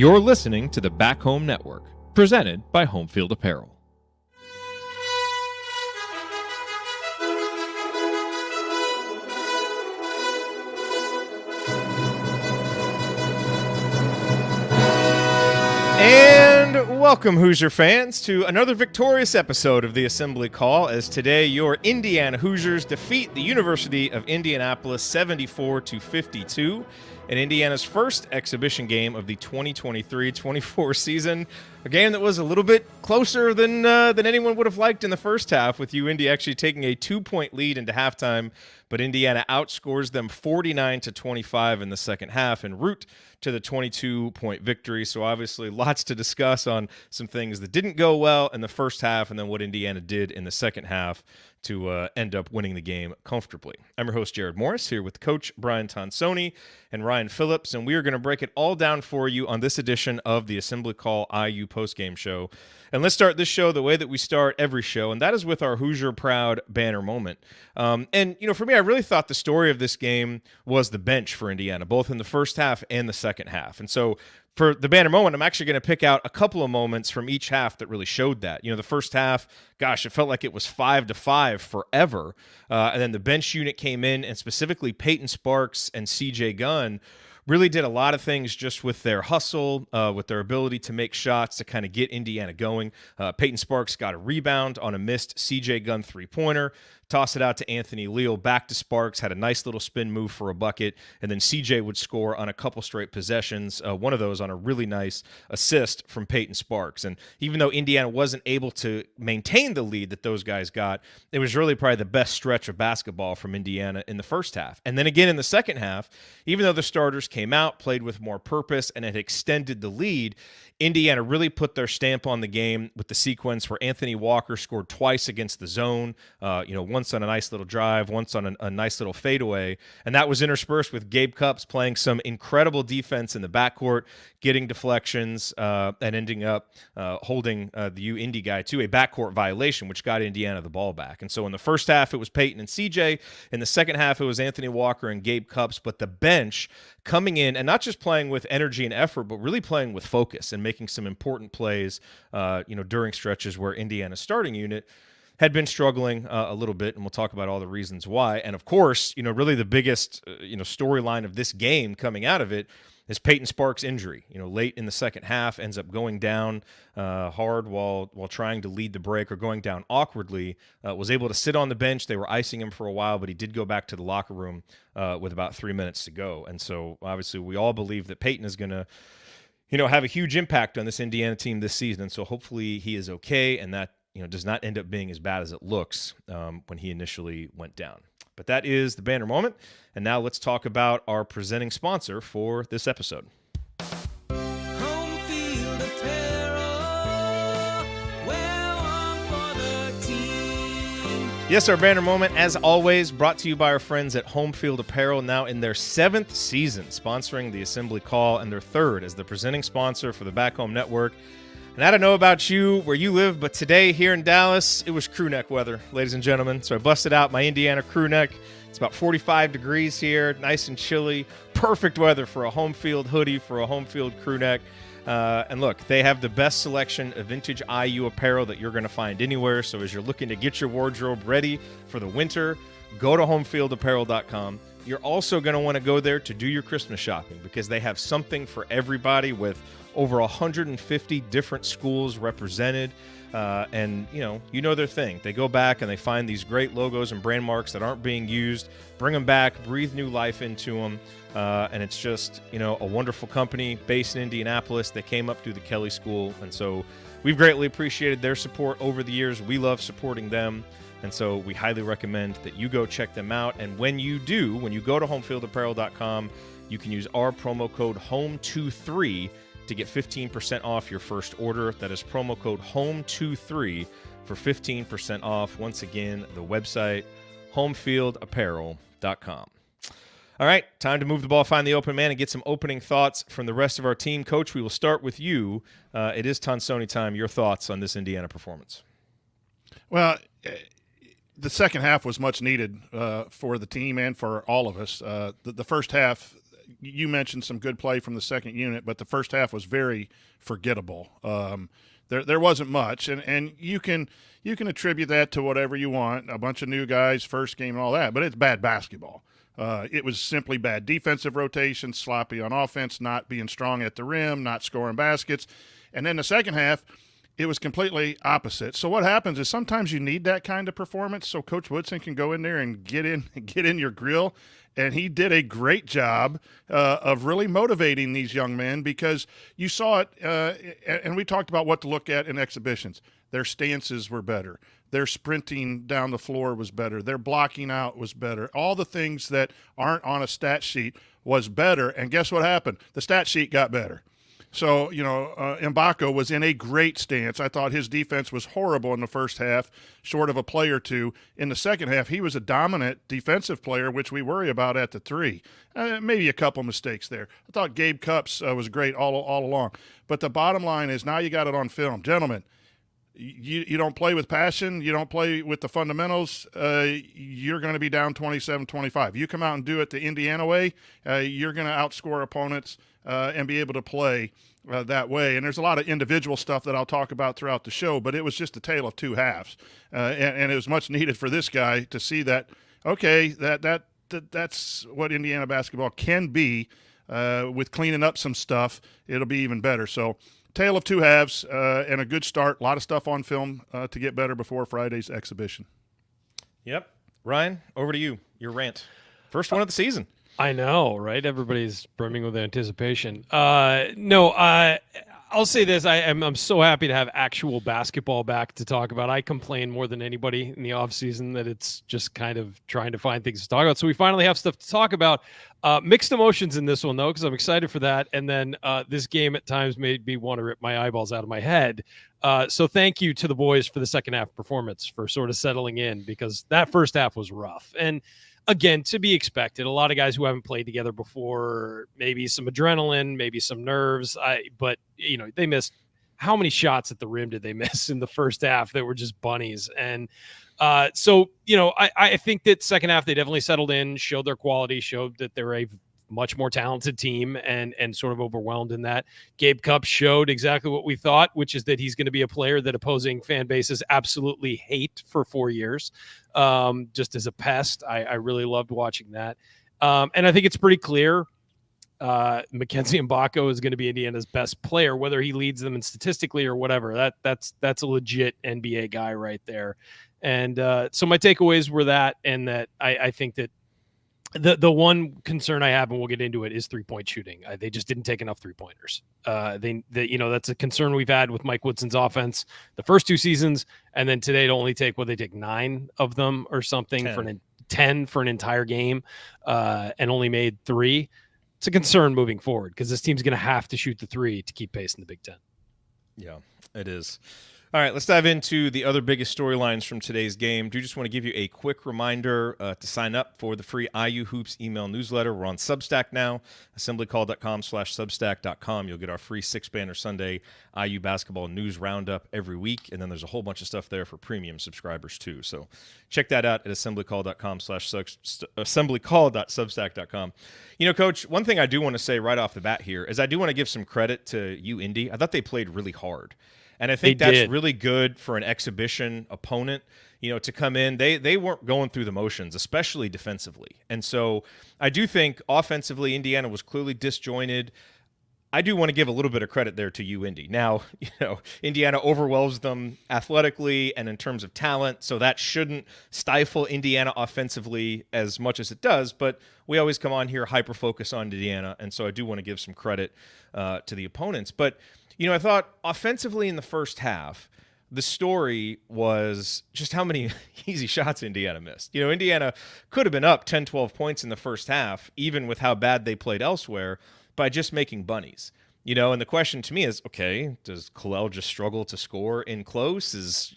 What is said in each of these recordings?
You're listening to the Back Home Network, presented by Home Field Apparel. And welcome, Hoosier fans, to another victorious episode of the Assembly Call, as today your Indiana Hoosiers defeat the University of Indianapolis 74-52 in Indiana's first exhibition game of the 2023-24 season. A game that was a little bit closer than anyone would have liked in the first half, with IU-UIndy actually taking a 2-point lead into halftime, but Indiana outscores them 49-25 in the second half en route to the 22-point victory. So obviously lots to discuss on some things that didn't go well in the first half and then what Indiana did in the second half to end up winning the game comfortably. I'm your host, Jared Morris, here with Coach Brian Tonsoni and Ryan Phillips, and we are going to break it all down for you on this edition of the Assembly Call IU Postgame Show. And let's start this show the way that we start every show, and that is with our Hoosier Proud banner moment. And, you know, for me, I really thought the story of this game was the bench for Indiana, both in the first half and the second half. And so for the banner moment, I'm actually going to pick out a couple of moments from each half that really showed that. You know, the first half, gosh, it felt like it was 5-5 forever. And then the bench unit came in, and specifically Peyton Sparks and CJ Gunn really did a lot of things just with their hustle, with their ability to make shots to kind of get Indiana going. Peyton Sparks got a rebound on a missed CJ Gunn three-pointer, toss it out to Anthony Leal, back to Sparks, had a nice little spin move for a bucket, and then CJ would score on a couple straight possessions, one of those on a really nice assist from Peyton Sparks. And even though Indiana wasn't able to maintain the lead that those guys got, it was really probably the best stretch of basketball from Indiana in the first half. And then again in the second half, even though the starters came out, played with more purpose, and it extended the lead, Indiana really put their stamp on the game with the sequence where Anthony Walker scored twice against the zone, once on a nice little drive, once on a nice little fadeaway, and that was interspersed with Gabe Cupps playing some incredible defense in the backcourt, getting deflections, and ending up holding the IU-UIndy guy to a backcourt violation, which got Indiana the ball back. And so in the first half, it was Peyton and CJ. In the second half, it was Anthony Walker and Gabe Cupps, but the bench coming in and not just playing with energy and effort, but really playing with focus and making some important plays, during stretches where Indiana's starting unit had been struggling a little bit, and we'll talk about all the reasons why. And of course, really the biggest, storyline of this game coming out of it is Peyton Sparks' injury. Late in the second half, ends up going down hard while trying to lead the break, or going down awkwardly. Was able to sit on the bench. They were icing him for a while, but he did go back to the locker room with about 3 minutes to go. And so obviously we all believe that Peyton is going to have a huge impact on this Indiana team this season. And so hopefully he is okay, and that does not end up being as bad as it looks when he initially went down. But that is the banner moment. And now let's talk about our presenting sponsor for this episode. Home Field Apparel, wear one for the team. Yes, our banner moment, as always, brought to you by our friends at Home Field Apparel, now in their 7th season, sponsoring the Assembly Call, and their 3rd as the presenting sponsor for the Back Home Network. And I don't know about you, where you live, but today here in Dallas, it was crew neck weather, ladies and gentlemen. So I busted out my Indiana crew neck. It's about 45 degrees here, nice and chilly. Perfect weather for a home field hoodie, for a home field crew neck. And look, they have the best selection of vintage IU apparel that you're going to find anywhere. So as you're looking to get your wardrobe ready for the winter, go to homefieldapparel.com. You're also going to want to go there to do your Christmas shopping, because they have something for everybody with over 150 different schools represented. And you know their thing. They go back and they find these great logos and brand marks that aren't being used, bring them back, breathe new life into them. And it's just, a wonderful company based in Indianapolis. They came up through the Kelly School. And so we've greatly appreciated their support over the years. We love supporting them. And so we highly recommend that you go check them out. And when you do, when you go to homefieldapparel.com, you can use our promo code HOME23 to get 15% off your first order. That is promo code HOME23 for 15% off. Once again, the website, homefieldapparel.com. All right, time to move the ball, find the open man, and get some opening thoughts from the rest of our team. Coach, we will start with you. It is Tonsoni time. Your thoughts on this Indiana performance? Well, the second half was much needed for the team and for all of us. The first half, you mentioned some good play from the second unit, but the first half was very forgettable. There wasn't much, and you can attribute that to whatever you want, a bunch of new guys, first game and all that, but it's bad basketball. It was simply bad defensive rotation, sloppy on offense, not being strong at the rim, not scoring baskets. And then the second half, it was completely opposite. So what happens is sometimes you need that kind of performance so Coach Woodson can go in there and get in your grill. And he did a great job of really motivating these young men, because you saw it, and we talked about what to look at in exhibitions. Their stances were better. Their sprinting down the floor was better. Their blocking out was better. All the things that aren't on a stat sheet was better. And guess what happened? The stat sheet got better. So, Mbako was in a great stance. I thought his defense was horrible in the first half, short of a play or two. In the second half, he was a dominant defensive player, which we worry about at the three. Maybe a couple mistakes there. I thought Gabe Cupps was great all along. But the bottom line is now you got it on film. Gentlemen, you don't play with passion, you don't play with the fundamentals, you're going to be down 27-25. You come out and do it the Indiana way, you're going to outscore opponents and be able to play that way. And there's a lot of individual stuff that I'll talk about throughout the show, but it was just a tale of two halves. And it was much needed for this guy to see that, okay, that's what Indiana basketball can be. With cleaning up some stuff, it'll be even better. So, tale of two halves and a good start. A lot of stuff on film to get better before Friday's exhibition. Yep. Ryan, over to you. Your rant. First one of the season. I know, right? Everybody's brimming with anticipation. I'll say this. I'm so happy to have actual basketball back to talk about. I complain more than anybody in the offseason that it's just kind of trying to find things to talk about. So we finally have stuff to talk about. Mixed emotions in this one, though, because I'm excited for that. And then this game at times made me want to rip my eyeballs out of my head. So thank you to the boys for the second half performance, for sort of settling in, because that first half was rough. And again, to be expected, a lot of guys who haven't played together before, maybe some adrenaline, maybe some nerves. But they missed. How many shots at the rim did they miss in the first half that were just bunnies? And I think that second half they definitely settled in, showed their quality, showed that they're a much more talented team, and sort of overwhelmed in that. Gabe Cupps showed exactly what we thought, which is that he's going to be a player that opposing fan bases absolutely hate for 4 years, just as a pest. I really loved watching that. And I think it's pretty clear Mackenzie Mbako is going to be Indiana's best player, whether he leads them in statistically or whatever. That's a legit NBA guy right there. And so my takeaways were that, and that I think that the one concern I have, and we'll get into it, is 3-point shooting. They just didn't take enough 3-pointers. That's a concern we've had with Mike Woodson's offense the first two seasons, and then today they take 9 of them or something, 10 for an entire game, and only made 3. It's a concern moving forward, because this team's going to have to shoot the 3 to keep pace in the Big Ten. Yeah, it is. All right, let's dive into the other biggest storylines from today's game. Do just want to give you a quick reminder to sign up for the free IU Hoops email newsletter. We're on Substack now, assemblycall.com/substack.com. You'll get our free 6-banner Sunday IU basketball news roundup every week, and then there's a whole bunch of stuff there for premium subscribers too. So check that out at assemblycall.substack.com. Coach, one thing I do want to say right off the bat here is I do want to give some credit to IU-Indy. I thought they played really hard. And I think that's really good for an exhibition opponent, to come in. They weren't going through the motions, especially defensively. And so I do think offensively, Indiana was clearly disjointed. I do want to give a little bit of credit there to IU-Indy. Now, Indiana overwhelms them athletically and in terms of talent, so that shouldn't stifle Indiana offensively as much as it does. But we always come on here hyper-focus on Indiana, and so I do want to give some credit to the opponents. But I thought offensively in the first half, the story was just how many easy shots Indiana missed. Indiana could have been up 10, 12 points in the first half, even with how bad they played elsewhere, by just making bunnies. And the question to me is, okay, does Kalel just struggle to score in close? Is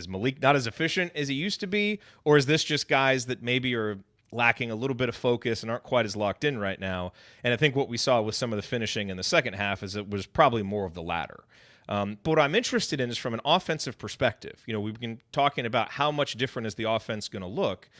Malik not as efficient as he used to be? Or is this just guys that maybe are lacking a little bit of focus and aren't quite as locked in right now? And I think what we saw with some of the finishing in the second half is it was probably more of the latter. But what I'm interested in is from an offensive perspective. We've been talking about how much different is the offense going to look.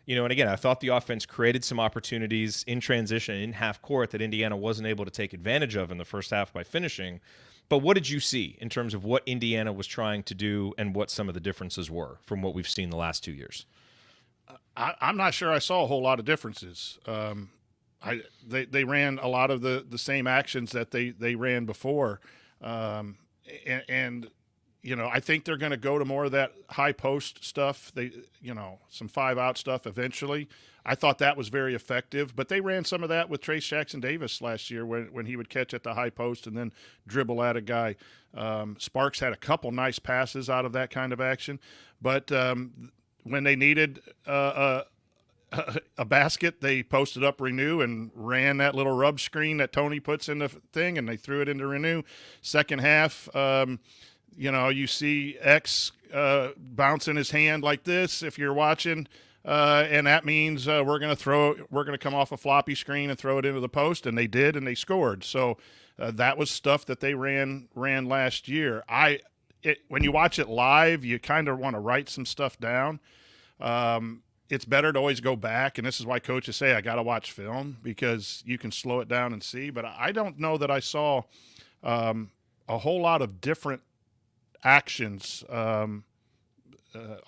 And again, I thought the offense created some opportunities in transition in half court that Indiana wasn't able to take advantage of in the first half by finishing. But what did you see in terms of what Indiana was trying to do and what some of the differences were from what we've seen the last 2 years? I'm not sure I saw a whole lot of differences. They ran a lot of the same actions that they ran before, and I think they're going to go to more of that high post stuff. Some 5-out stuff eventually. I thought that was very effective, but they ran some of that with Trace Jackson Davis last year when he would catch at the high post and then dribble at a guy. Sparks had a couple nice passes out of that kind of action, but when they needed a basket, they posted up Renew and ran that little rub screen that Tony puts in the thing, and they threw it into Renew. Second half, you see X bouncing his hand like this if you're watching, and that means we're going to come off a floppy screen and throw it into the post, and they did, and they scored. So that was stuff that they ran last year. When you watch it live, you kind of want to write some stuff down. It's better to always go back, and this is why coaches say I got to watch film, because you can slow it down and see. But I don't know that I saw a whole lot of different actions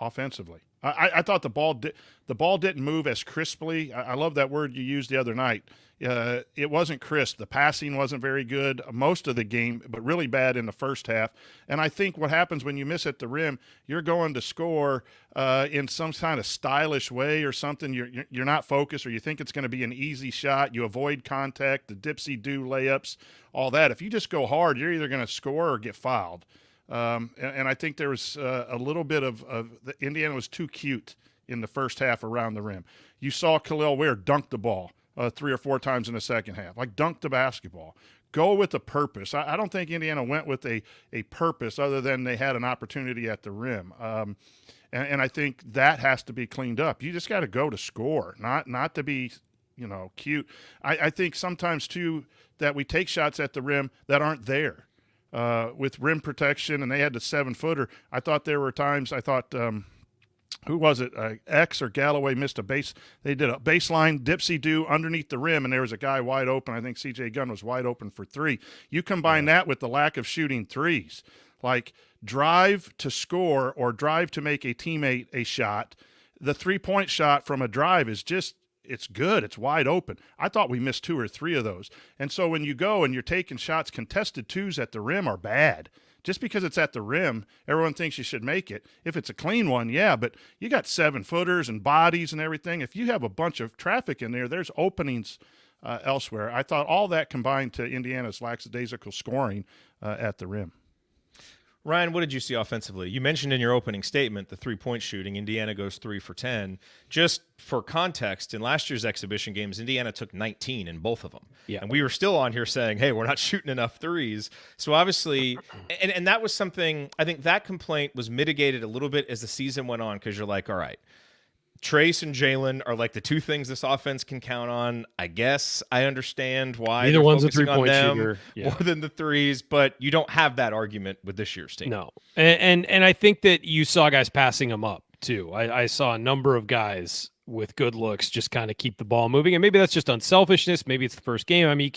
offensively. I thought the ball didn't move as crisply. I love that word you used the other night. It wasn't crisp. The passing wasn't very good most of the game, but really bad in the first half. And I think what happens when you miss at the rim, you're going to score in some kind of stylish way or something. You're not focused, or you think it's going to be an easy shot. You avoid contact, the dipsy-do layups, all that. If you just go hard, you're either going to score or get fouled. And I think there was a little bit of the Indiana was too cute in the first half around the rim. You saw Khalil Ware dunk the ball 3 or 4 times in the second half, like dunk the basketball. Go with a purpose. I don't think Indiana went with a purpose other than they had an opportunity at the rim. And I think that has to be cleaned up. You just got to go to score, not to be cute. I think sometimes, too, that we take shots at the rim that aren't there. With rim protection, and they had the 7-footer. I thought there were times who was it? X or Galloway missed a base. They did a baseline dipsy-do underneath the rim, and there was a guy wide open. I think C.J. Gunn was wide open for 3. You combine that with the lack of shooting threes, like drive to score or drive to make a teammate a shot. The 3-point shot from a drive is just, it's good. It's wide open. I thought we missed 2 or 3 of those. And so when you go and you're taking shots, contested 2s at the rim are bad. Just because it's at the rim, everyone thinks you should make it. If it's a clean one, yeah, but you got 7-footers and bodies and everything. If you have a bunch of traffic in there, there's openings elsewhere. I thought all that combined to Indiana's lackadaisical scoring at the rim. Ryan, what did you see offensively? You mentioned in your opening statement the 3-point shooting. Indiana goes 3 for 10. Just for context, in last year's exhibition games, Indiana took 19 in both of them. Yeah. And we were still on here saying, hey, we're not shooting enough threes. So obviously, and that was something, I think that complaint was mitigated a little bit as the season went on, because you're like, all right, Trace and Jalen are like the 2 things this offense can count on. I guess I understand why either one's a 3-point shooter more than the threes, but you don't have that argument with this year's team. No, and I think that you saw guys passing them up too. I saw a number of guys with good looks just kind of keep the ball moving, and maybe that's just unselfishness. Maybe it's the first game. I mean,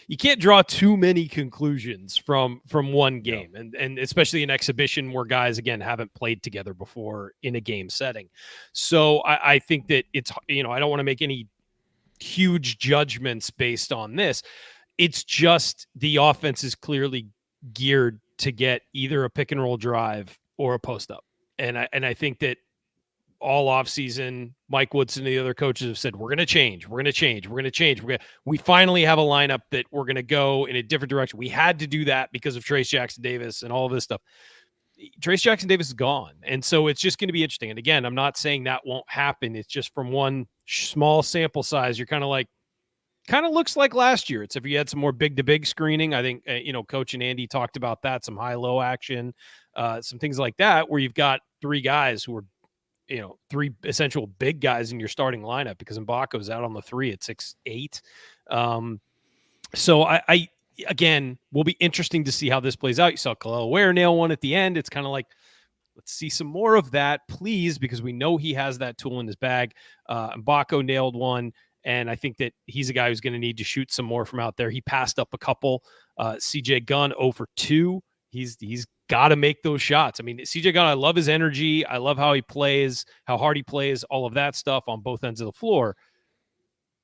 you can't draw too many conclusions from one game, and especially an exhibition where guys again haven't played together before in a game setting. So I think that it's I don't want to make any huge judgments based on this. It's just the offense is clearly geared to get either a pick and roll drive or a post up, and I think that all offseason, Mike Woodson and the other coaches have said, we're going to change. We finally have a lineup that we're going to go in a different direction. We had to do that because of Trace Jackson Davis and all of this stuff. Trace Jackson Davis is gone. And so it's just going to be interesting. And again, I'm not saying that won't happen. It's just from one small sample size. You're kind of looks like last year. It's if you had some more big to big screening. I think, Coach and Andy talked about that, some high-low action, some things like that, where you've got 3 guys who are, 3 essential big guys in your starting lineup, because Mbako's out on the 3 at 6'8". So I again, will be interesting to see how this plays out. You saw Khalil Ware nail one at the end. It's kind of like, Let's see some more of that, please, because we know he has that tool in his bag. Mbako nailed one, and I think that he's a guy who's going to need to shoot some more from out there. He passed up a couple. CJ Gunn 0 for 2. He's got to make those shots. I mean, CJ Gunn, I love his energy. I love how he plays, how hard he plays, all of that stuff on both ends of the floor.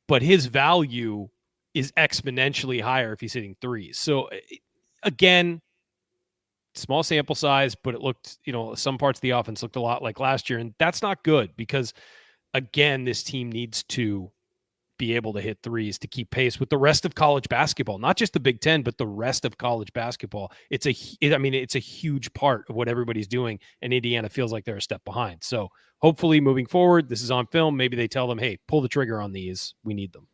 But his value is exponentially higher if he's hitting threes. So, again, small sample size, but it looked, some parts of the offense looked a lot like last year. And that's not good because, again, this team needs to be able to hit threes to keep pace with the rest of college basketball, not just the Big Ten, but the rest of college basketball. It's a huge part of what everybody's doing, and Indiana feels like they're a step behind. So hopefully moving forward, this is on film. Maybe they tell them, hey, pull the trigger on these. We need them.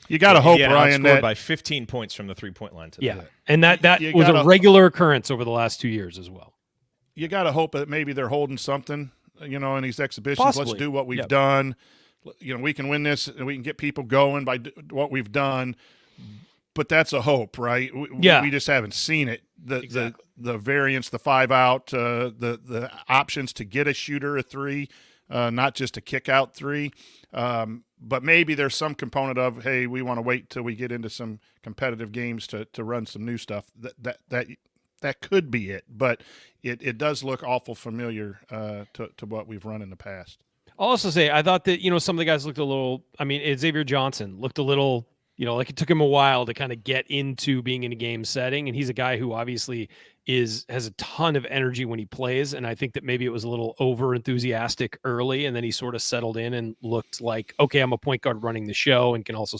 You got to hope, Ryan, that by 15 points from the 3-point line today. Yeah, and that was a regular occurrence over the last 2 years as well. You got to hope that maybe they're holding something, in these exhibitions. Possibly. Let's do what we've done. We can win this, and we can get people going by what we've done. But that's a hope, right? We just haven't seen it. The variance, the 5-out, the options to get a shooter a 3, not just a kick-out 3. But maybe there's some component of, hey, we want to wait till we get into some competitive games to run some new stuff. That could be it. But it does look awful familiar to what we've run in the past. I'll also say I thought that, some of the guys looked a little – Xavier Johnson looked a little – like it took him a while to kind of get into being in a game setting. And he's a guy who obviously has a ton of energy when he plays. And I think that maybe it was a little over enthusiastic early. And then he sort of settled in and looked like, okay, I'm a point guard running the show and can also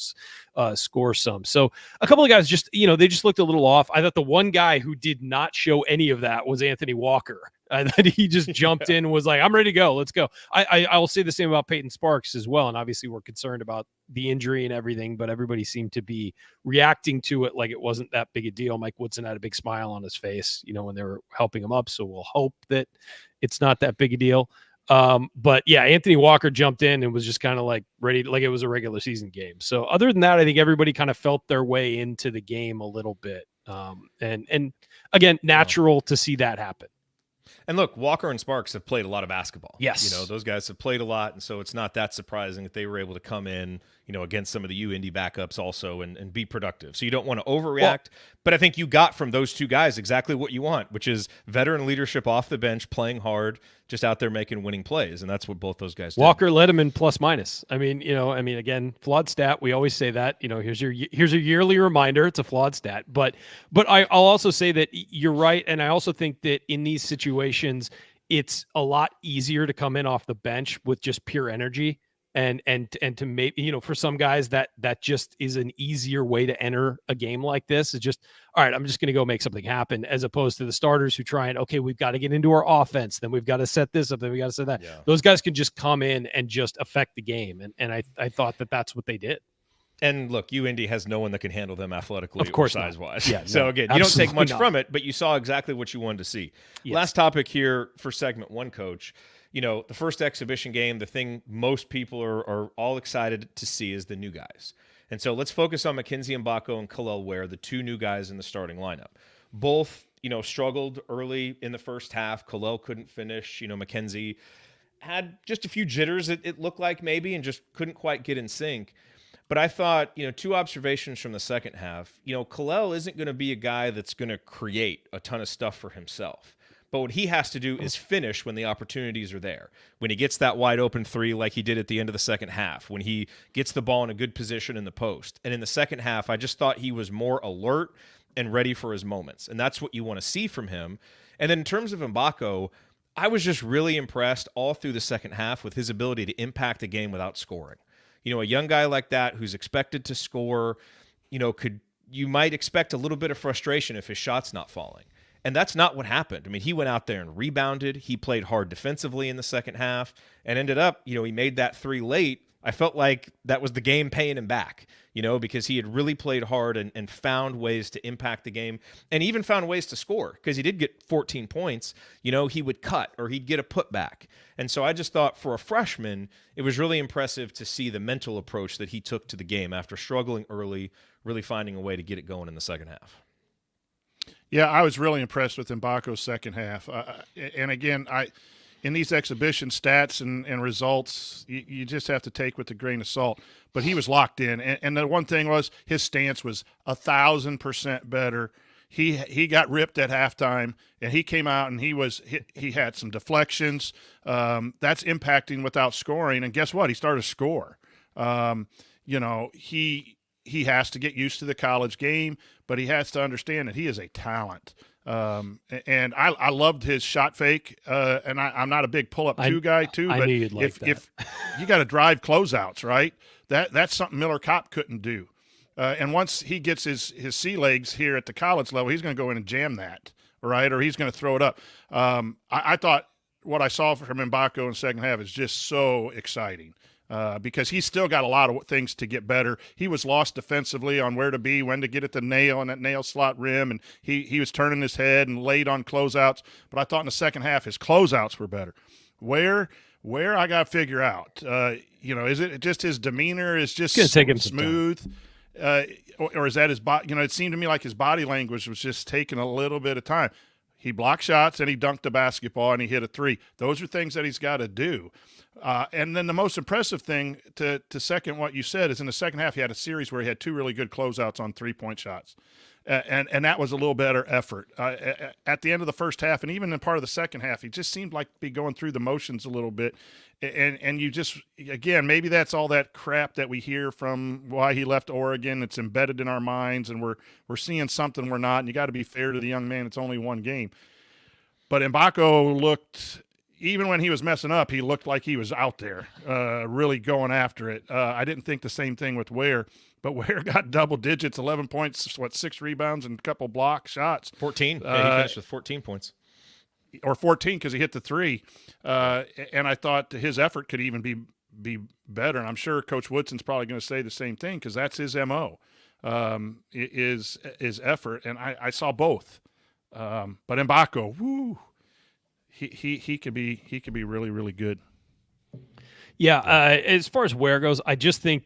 score some. So a couple of guys just, they just looked a little off. I thought the one guy who did not show any of that was Anthony Walker. That he just jumped in and was like, I'm ready to go. Let's go. I will say the same about Peyton Sparks as well. And obviously we're concerned about the injury and everything, but everybody seemed to be reacting to it like it wasn't that big a deal. Mike Woodson had a big smile on his face, when they were helping him up. So we'll hope that it's not that big a deal. But yeah, Anthony Walker jumped in and was just kind of like ready, like it was a regular season game. So other than that, I think everybody kind of felt their way into the game a little bit. And again, natural to see that happen. And look, Walker and Sparks have played a lot of basketball. Yes. Those guys have played a lot, and so it's not that surprising that they were able to come in, against some of the IU-UIndy backups also and be productive. So you don't want to overreact, but I think you got from those two guys exactly what you want, which is veteran leadership off the bench, playing hard, just out there making winning plays, and that's what both those guys did. Walker led him in plus minus. Again, flawed stat. We always say that. Here's your yearly reminder. It's a flawed stat, but I'll also say that you're right, and I also think that in these situations, it's a lot easier to come in off the bench with just pure energy. And to maybe, for some guys that just is an easier way to enter a game like this. It's just, all right, I'm just going to go make something happen, as opposed to the starters who try and, okay, we've got to get into our offense. Then we've got to set this up. Then we got to set that. Yeah. Those guys can just come in and just affect the game. And I thought that that's what they did. And look, IU-UIndy has no one that can handle them athletically, of course, or size-wise. Yeah, so again, you don't take much not. from it, but you saw exactly what you wanted to see. Yes. Last topic here for segment 1, Coach. The first exhibition game, the thing most people are all excited to see is the new guys. And so let's focus on Mackenzie Mbako and Kalel Ware, the two new guys in the starting lineup. Both, struggled early in the first half. Kalel couldn't finish. Mackenzie had just a few jitters, it looked like maybe, and just couldn't quite get in sync. But I thought, two observations from the second half. Kalel isn't going to be a guy that's going to create a ton of stuff for himself. But what he has to do is finish when the opportunities are there. When he gets that wide open 3 like he did at the end of the second half, when he gets the ball in a good position in the post. And in the second half, I just thought he was more alert and ready for his moments. And that's what you want to see from him. And then in terms of Mbako, I was just really impressed all through the second half with his ability to impact the game without scoring. A young guy like that who's expected to score, you might expect a little bit of frustration if his shot's not falling. And that's not what happened. He went out there and rebounded. He played hard defensively in the second half and ended up, he made that 3 late. I felt like that was the game paying him back, because he had really played hard and found ways to impact the game and even found ways to score, because he did get 14 points. He would cut or he'd get a putback. And so I just thought for a freshman, it was really impressive to see the mental approach that he took to the game after struggling early, really finding a way to get it going in the second half. Yeah, I was really impressed with Mbako's second half. And again, in these exhibition stats and results, you just have to take with a grain of salt. But he was locked in. And the one thing was his stance was 1,000% better. He got ripped at halftime, and he came out and he had some deflections. That's impacting without scoring. And guess what? He started to score. He has to get used to the college game, but he has to understand that he is a talent. And I loved his shot fake. And I'm not a big pull-up two guy too, but if you got to drive closeouts, right? That's something Miller Kopp couldn't do. And once he gets his sea legs here at the college level, he's going to go in and jam that, right? Or he's going to throw it up. I thought what I saw from Mbako in the second half is just so exciting. Because he's still got a lot of things to get better. He was lost defensively on where to be, when to get at the nail on that nail slot rim, and he was turning his head and late on closeouts. But I thought in the second half his closeouts were better. Where I got to figure out, is it just his demeanor is just smooth, or is that his body? It seemed to me like his body language was just taking a little bit of time. He blocked shots and he dunked the basketball and he hit a three. Those are things that he's got to do. And then the most impressive thing to second what you said is in the second half he had a series where he had two really good closeouts on 3-point shots. And that was a little better effort. At the end of the first half and even in part of the second half, he just seemed like to be going through the motions a little bit. And you just, again, maybe that's all that crap that we hear from why he left Oregon. It's embedded in our minds, and we're seeing something we're not, and you got to be fair to the young man. It's only one game. But Mbako looked, even when he was messing up, he looked like he was out there really going after it. I didn't think the same thing with Ware. But Ware got double digits, 11 points, 6 rebounds, and a couple block shots. 14. Yeah, he finished with 14 points. Or 14 because he hit the three. And I thought his effort could even be better. And I'm sure Coach Woodson's probably going to say the same thing because that's his MO, is effort. And I saw both. But Mbako, woo, he could be really, really good. Yeah, as far as Ware goes, I just think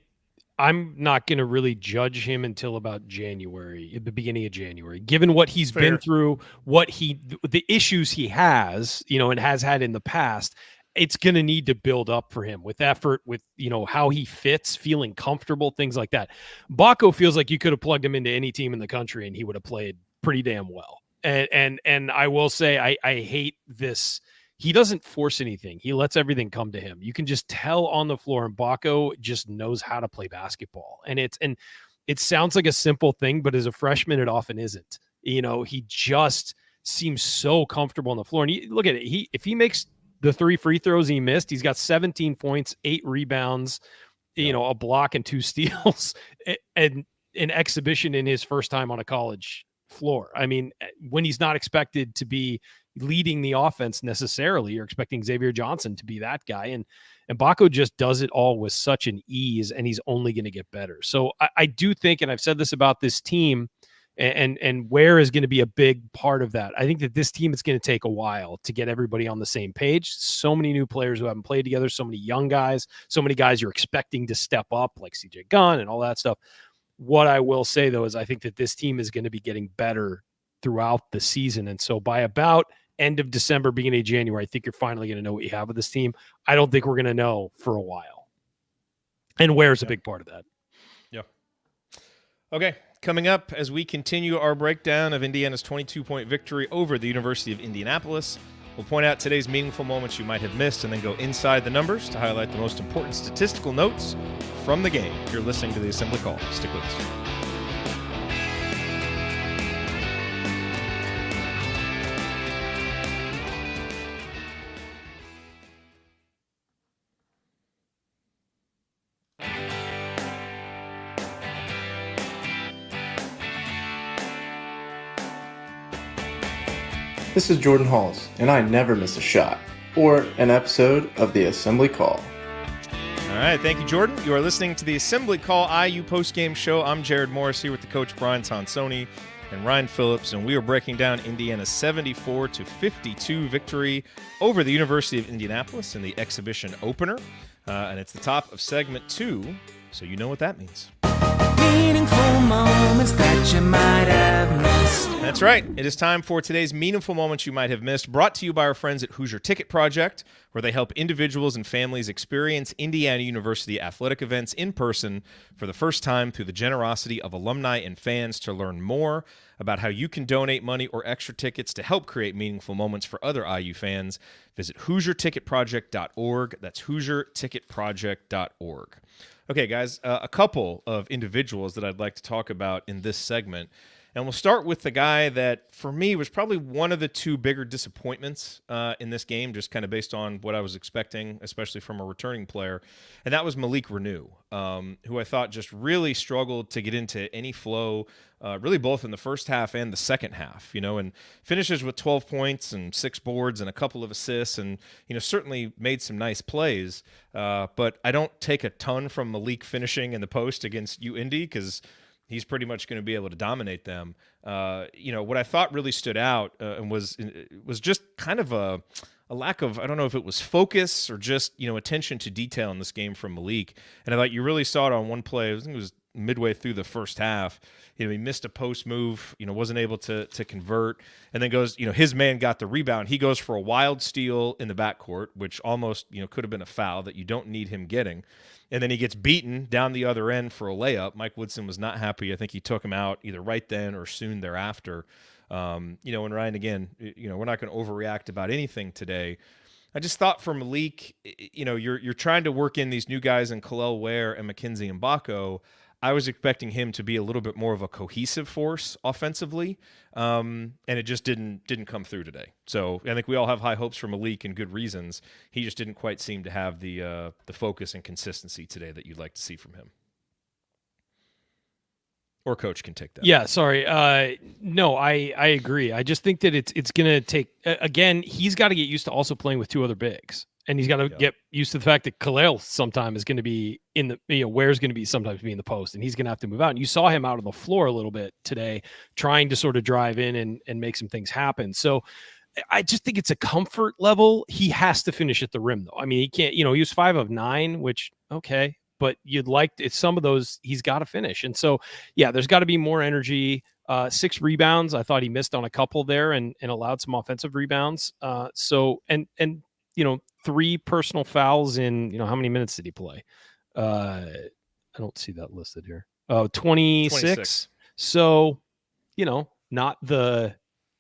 I'm not going to really judge him until about January, at the beginning of January, given what he's been through, the issues he has, and has had in the past. It's going to need to build up for him with effort, with, how he fits, feeling comfortable, things like that. Mbako feels like you could have plugged him into any team in the country and he would have played pretty damn well. And I will say, I hate this. He doesn't force anything. He lets everything come to him. You can just tell on the floor, Mbako just knows how to play basketball. And it sounds like a simple thing, but as a freshman, it often isn't. He just seems so comfortable on the floor. And look at it. If he makes the 3 free throws he missed, he's got 17 points, 8 rebounds, a block and 2 steals, and an exhibition in his first time on a college floor. I mean, when he's not expected to be leading the offense necessarily, you're expecting Xavier Johnson to be that guy. And Mbako just does it all with such an ease, and he's only going to get better. So I do think, and I've said this about this team, and Ware is going to be a big part of that. I think that this team is going to take a while to get everybody on the same page. So many new players who haven't played together, so many young guys, so many guys you're expecting to step up like CJ Gunn and all that stuff. What I will say, though, is I think that this team is going to be getting better throughout the season. And so by about end of December, beginning of January, I think you're finally going to know what you have with this team. I don't think we're going to know for a while. And Ware's a big part of that. Yeah. Okay. Coming up, as we continue our breakdown of Indiana's 22-point victory over the University of Indianapolis, we'll point out today's meaningful moments you might have missed and then go inside the numbers to highlight the most important statistical notes from the game. You're listening to the Assembly Call. Stick with us. This is Jordan Halls, and I never miss a shot or an episode of the Assembly Call. All right, thank you, Jordan. You are listening to the Assembly Call IU Postgame Show. I'm Jared Morris here with the coach Brian Tonsoni and Ryan Phillips, and we are breaking down Indiana's 74-52 victory over the University of Indianapolis in the exhibition opener. And it's the top of segment 2, so you know what that means. Meaningful moments that you might have missed. That's right. It is time for today's Meaningful Moments You Might Have Missed, brought to you by our friends at Hoosier Ticket Project, where they help individuals and families experience Indiana University athletic events in person for the first time through the generosity of alumni and fans. To learn more about how you can donate money or extra tickets to help create meaningful moments for other IU fans, visit HoosierTicketProject.org. That's HoosierTicketProject.org. Okay, guys, a couple of individuals that I'd like to talk about in this segment. And we'll start with the guy that, for me, was probably one of the two bigger disappointments in this game, just kind of based on what I was expecting, especially from a returning player. And that was Malik Renew, who I thought just really struggled to get into any flow, really both in the first half and the second half, and finishes with 12 points and 6 boards and a couple of assists and, certainly made some nice plays. But I don't take a ton from Malik finishing in the post against IU-UIndy because he's pretty much going to be able to dominate them. What I thought really stood out and was just kind of a lack of, I don't know if it was focus or just, attention to detail in this game from Malik. And I thought you really saw it on one play. I think it was midway through the first half. He missed a post move, wasn't able to convert, and then goes, his man got the rebound. He goes for a wild steal in the backcourt, which almost, could have been a foul that you don't need him getting. And then he gets beaten down the other end for a layup. Mike Woodson was not happy. I think he took him out either right then or soon thereafter. And Ryan, again, we're not going to overreact about anything today. I just thought for Malik, you're trying to work in these new guys in Kalel Ware and Mackenzie Mbako. I was expecting him to be a little bit more of a cohesive force offensively, and it just didn't come through today. So I think we all have high hopes for Malik and good reasons. He just didn't quite seem to have the focus and consistency today that you'd like to see from him. Or Coach can take that. Yeah, sorry. No, I agree. I just think that it's going to take again. He's got to get used to also playing with two other bigs. And he's got to get used to the fact that Kalel sometime is going to be in the, Ware's going to be sometimes be in the post, and he's going to have to move out. And you saw him out on the floor a little bit today, trying to sort of drive in and make some things happen. So I just think it's a comfort level. He has to finish at the rim, though. I mean, he can't, he was 5 of 9, which, okay, but you'd like it's some of those he's got to finish. And so, yeah, there's got to be more energy. 6 rebounds. I thought he missed on a couple there and allowed some offensive rebounds. So 3 personal fouls in, how many minutes did he play? I don't see that listed here. 26. So, not the,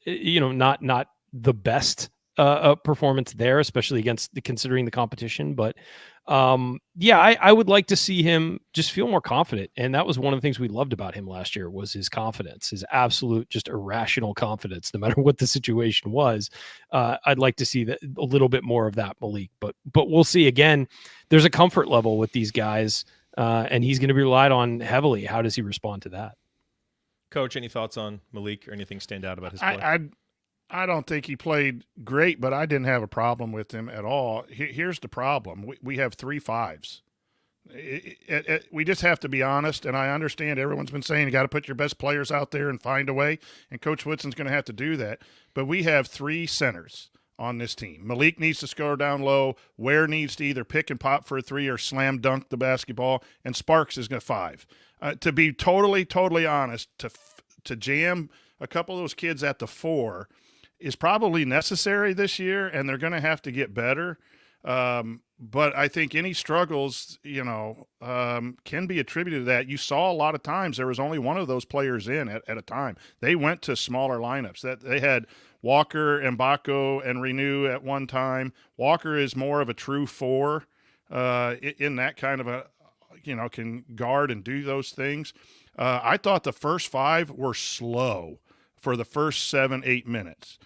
not the best performance there, especially considering the competition. But I would like to see him just feel more confident. And that was one of the things we loved about him last year was his confidence, his absolute, just irrational confidence, no matter what the situation was. I'd like to see that a little bit more of that, Malik, but we'll see. Again, there's a comfort level with these guys, and he's going to be relied on heavily. How does he respond to that? Coach, any thoughts on Malik or anything stand out about his play? I don't think he played great, but I didn't have a problem with him at all. Here's the problem. We have 3 5s. We just have to be honest, and I understand everyone's been saying you got to put your best players out there and find a way, and Coach Woodson's going to have to do that. But we have 3 centers on this team. Malik needs to score down low. Ware needs to either pick and pop for a 3 or slam dunk the basketball, and Sparks is going to 5. To be totally honest, to jam a couple of those kids at the 4 is probably necessary this year, and they're going to have to get better. But I think any struggles, can be attributed to that. You saw a lot of times there was only one of those players in at a time. They went to smaller lineups. That they had Walker, Mbako, and Renew at one time. Walker is more of a true 4 in that kind of a, can guard and do those things. I thought the first 5 were slow for the first 7-8 minutes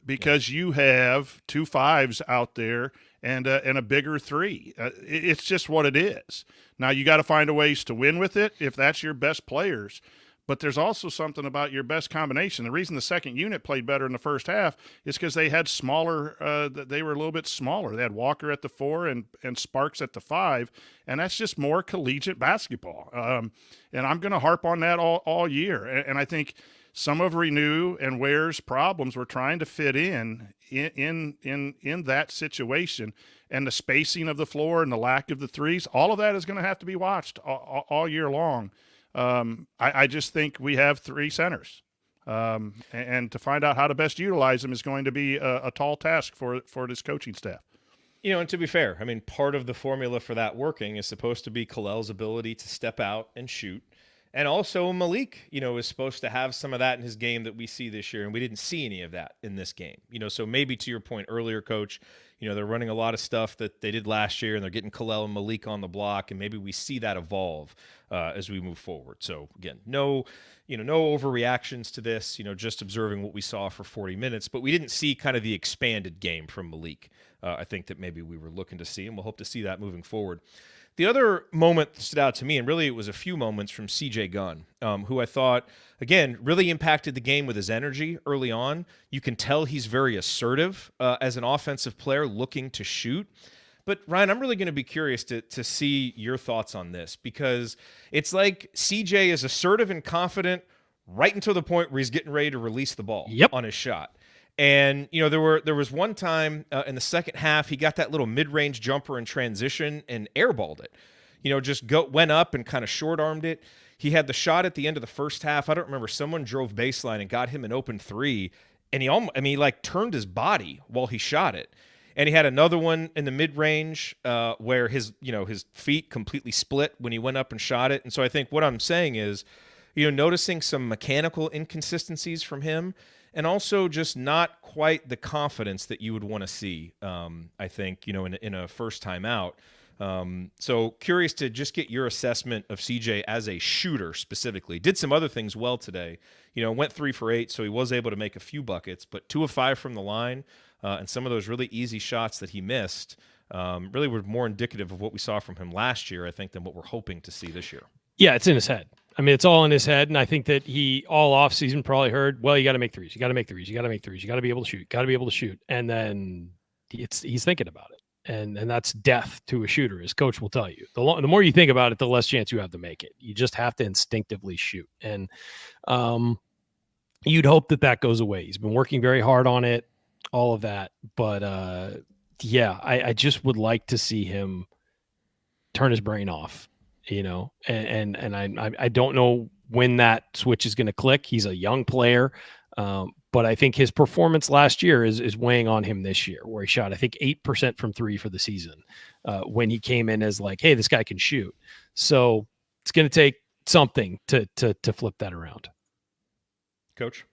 because you have 2 5s out there and a bigger 3. It's just what it is. Now you got to find a ways to win with it if that's your best players. But there's also something about your best combination. The reason the second unit played better in the first half is because they had smaller. They were a little bit smaller. They had Walker at the 4 and Sparks at the 5, and that's just more collegiate basketball. And I'm going to harp on that all year. And I think some of Renew and Ware's problems were trying to fit in that situation, and the spacing of the floor and the lack of the 3s. All of that is going to have to be watched all year long. I just think we have three centers. And to find out how to best utilize them is going to be a tall task for this coaching staff. And to be fair, I mean, part of the formula for that working is supposed to be Kalel's ability to step out and shoot. And also Malik, is supposed to have some of that in his game that we see this year, and we didn't see any of that in this game. So maybe to your point earlier, Coach, they're running a lot of stuff that they did last year, and they're getting Kalel and Malik on the block, and maybe we see that evolve as we move forward. So again, no overreactions to this, just observing what we saw for 40 minutes, but we didn't see kind of the expanded game from Malik. I think that maybe we were looking to see, and we'll hope to see that moving forward. The other moment that stood out to me, and really it was a few moments from CJ Gunn, who I thought, again, really impacted the game with his energy early on. You can tell he's very assertive as an offensive player looking to shoot. But, Ryan, I'm really going to be curious to see your thoughts on this, because it's like CJ is assertive and confident right until the point where he's getting ready to release the ball on his shot. And, there was one time in the second half, he got that little mid-range jumper in transition and airballed it. Just went up and kind of short-armed it. He had the shot at the end of the first half. I don't remember. Someone drove baseline and got him an open three. And he turned his body while he shot it. And he had another one in the mid-range where his feet completely split when he went up and shot it. And so I think what I'm saying is, noticing some mechanical inconsistencies from him, and also just not quite the confidence that you would want to see, I think, in a first time out. So curious to just get your assessment of CJ as a shooter specifically. Did some other things well today. Went 3 for 8, so he was able to make a few buckets, but 2 of 5 from the line, and some of those really easy shots that he missed really were more indicative of what we saw from him last year, I think, than what we're hoping to see this year. Yeah, it's in his head. I mean, it's all in his head, and I think that he all offseason probably heard, well, you got to make threes. You got to make threes. You got to make threes. You got to be able to shoot. Got to be able to shoot. And then he's thinking about it. And that's death to a shooter, as coach will tell you. The more you think about it, the less chance you have to make it. You just have to instinctively shoot. And you'd hope that goes away. He's been working very hard on it, all of that. But, I just would like to see him turn his brain off. And I don't know when that switch is going to click. He's a young player, but I think his performance last year is weighing on him this year, where he shot, I think, 8% from 3 for the season when he came in as like, hey, this guy can shoot. So it's going to take something to flip that around. Coach?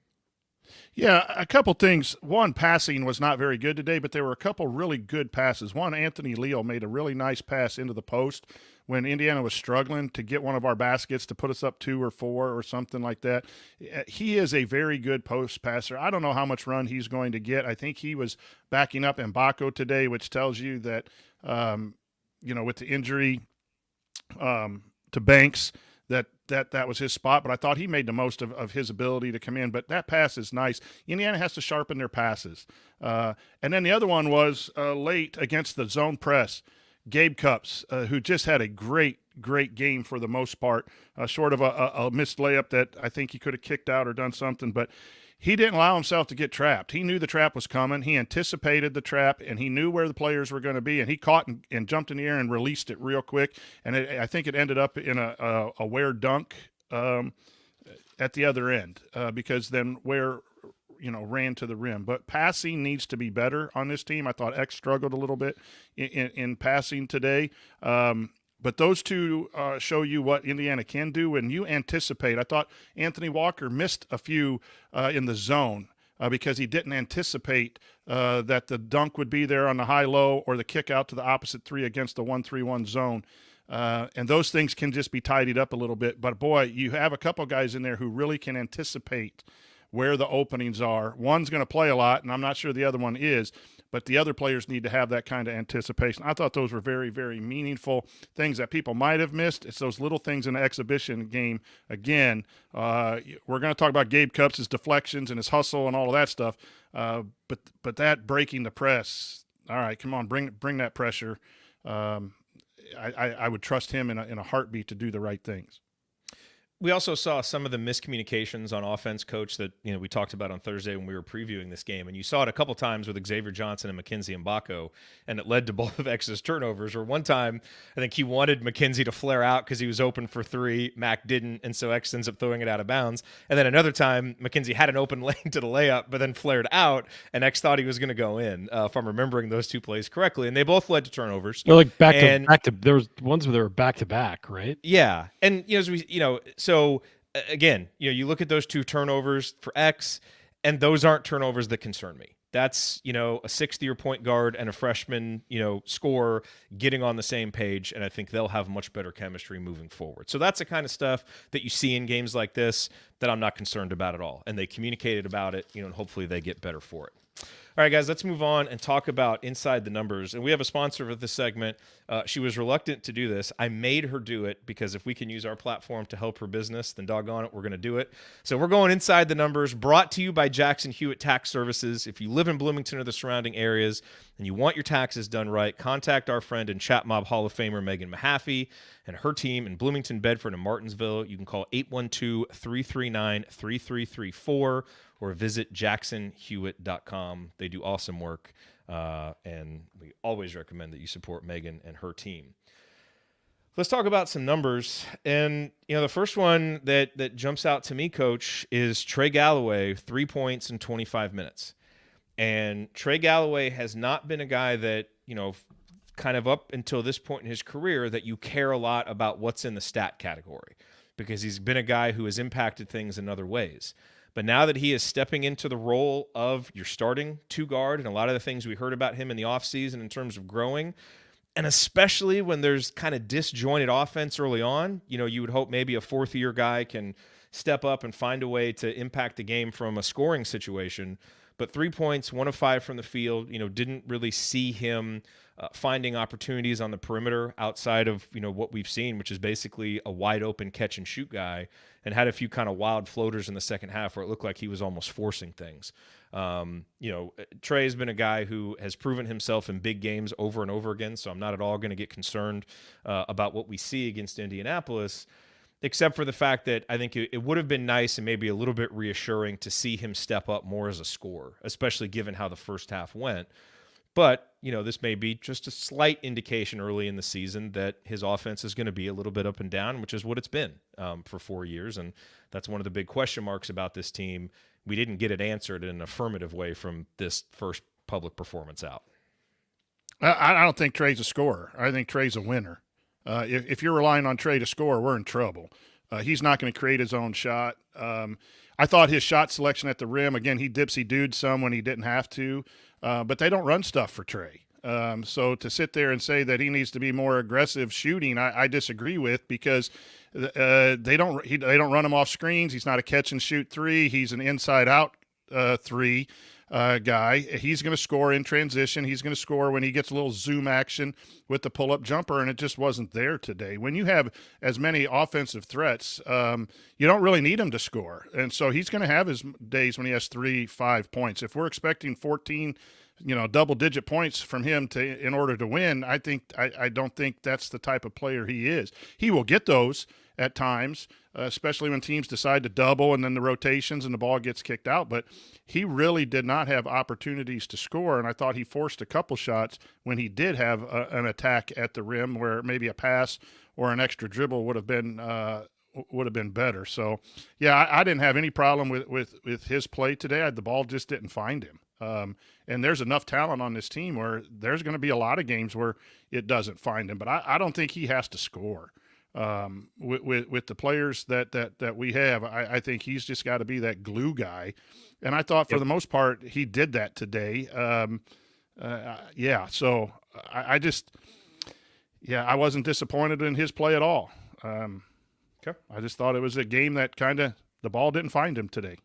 Yeah, a couple things. One, passing was not very good today, but there were a couple really good passes. One, Anthony Leo made a really nice pass into the post when Indiana was struggling to get one of our baskets to put us up 2 or 4 or something like that. He is a very good post passer. I don't know how much run he's going to get. I think he was backing up Mbako today, which tells you that, with the injury to Banks, that was his spot, but I thought he made the most of his ability to come in. But that pass is nice. Indiana has to sharpen their passes. And then the other one was late against the zone press. Gabe Cups, who just had a great game for the most part, short of a missed layup that I think he could have kicked out or done something, but he didn't allow himself to get trapped. He knew the trap was coming. He anticipated the trap, and he knew where the players were going to be, and he caught and jumped in the air and released it real quick, and I think it ended up in a Ware dunk at the other end because then Ware ran to the rim. But passing needs to be better on this team. I thought X struggled a little bit in passing today. But those two show you what Indiana can do when you anticipate. I thought Anthony Walker missed a few in the zone because he didn't anticipate that the dunk would be there on the high-low or the kick out to the opposite 3 against the 1-3-1 zone. And those things can just be tidied up a little bit. But, boy, you have a couple guys in there who really can anticipate where the openings are. One's going to play a lot, and I'm not sure the other one is, but the other players need to have that kind of anticipation. I thought those were very, very meaningful things that people might have missed. It's those little things in the exhibition game. Again, we're going to talk about Gabe Cups' deflections and his hustle and all of that stuff, but that breaking the press, all right, come on, bring that pressure. I would trust him in a heartbeat to do the right things. We also saw some of the miscommunications on offense, Coach, that we talked about on Thursday when we were previewing this game, and you saw it a couple times with Xavier Johnson and Mackenzie Mbako, and it led to both of X's turnovers. Or one time, I think he wanted Mackenzie to flare out because he was open for three, Mac didn't, and so X ends up throwing it out of bounds. And then another time, Mackenzie had an open lane to the layup, but then flared out, and X thought he was going to go in. If I'm remembering those two plays correctly, and they both led to turnovers. They're like back to. There was ones where they were back to back, right? Yeah, and as we so again, you look at those two turnovers for X, and those aren't turnovers that concern me. That's a sixth-year point guard and a freshman scorer getting on the same page, and I think they'll have much better chemistry moving forward. So that's the kind of stuff that you see in games like this that I'm not concerned about at all. And they communicated about it, and hopefully they get better for it. All right, guys, let's move on and talk about Inside the Numbers. And we have a sponsor for this segment. She was reluctant to do this. I made her do it because if we can use our platform to help her business, then doggone it, we're going to do it. So we're going Inside the Numbers, brought to you by Jackson Hewitt Tax Services. If you live in Bloomington or the surrounding areas and you want your taxes done right, contact our friend and Chat Mob Hall of Famer Megan Mahaffey and her team in Bloomington, Bedford, and Martinsville. You can call 812-339-3334 or visit jacksonhewitt.com. They do awesome work, and we always recommend that you support Megan and her team. Let's talk about some numbers. And, the first one that jumps out to me, Coach, is Trey Galloway, 3 points in 25 minutes. And Trey Galloway has not been a guy that, kind of up until this point in his career that you care a lot about what's in the stat category because he's been a guy who has impacted things in other ways. But now that he is stepping into the role of your starting two guard and a lot of the things we heard about him in the offseason in terms of growing, and especially when there's kind of disjointed offense early on, you would hope maybe a fourth-year guy can step up and find a way to impact the game from a scoring situation. But 3 points, 1 of 5 from the field, didn't really see him finding opportunities on the perimeter outside of, what we've seen, which is basically a wide open catch and shoot guy, and had a few kind of wild floaters in the second half where it looked like he was almost forcing things. Trey's been a guy who has proven himself in big games over and over again, so I'm not at all going to get concerned about what we see against Indianapolis, except for the fact that I think it would have been nice and maybe a little bit reassuring to see him step up more as a scorer, especially given how the first half went. But, this may be just a slight indication early in the season that his offense is going to be a little bit up and down, which is what it's been for 4 years. And that's one of the big question marks about this team. We didn't get it answered in an affirmative way from this first public performance out. I don't think Trey's a scorer. I think Trey's a winner. If you're relying on Trey to score, we're in trouble. He's not going to create his own shot. I thought his shot selection at the rim, again, he dipsy-dooed some when he didn't have to, but they don't run stuff for Trey. So to sit there and say that he needs to be more aggressive shooting, I disagree with because they don't run him off screens. He's not a catch-and-shoot three. He's an inside-out three guy. He's going to score in transition. He's going to score when he gets a little zoom action with the pull-up jumper, and it just wasn't there today. When you have as many offensive threats, you don't really need him to score. And so he's going to have his days when he has 3-5 points. If we're expecting 14 double-digit points from him in order to win, I don't think that's the type of player he is. He will get those at times, especially when teams decide to double and then the rotations and the ball gets kicked out. But he really did not have opportunities to score, and I thought he forced a couple shots when he did have an attack at the rim where maybe a pass or an extra dribble would have been better. So, yeah, I didn't have any problem with his play today. The ball just didn't find him. And there's enough talent on this team where there's going to be a lot of games where it doesn't find him. But I don't think he has to score. With the players that we have, I think he's just got to be that glue guy. And I thought for the most part he did that today. So I wasn't disappointed in his play at all. Okay. I just thought it was a game that kind of the ball didn't find him today.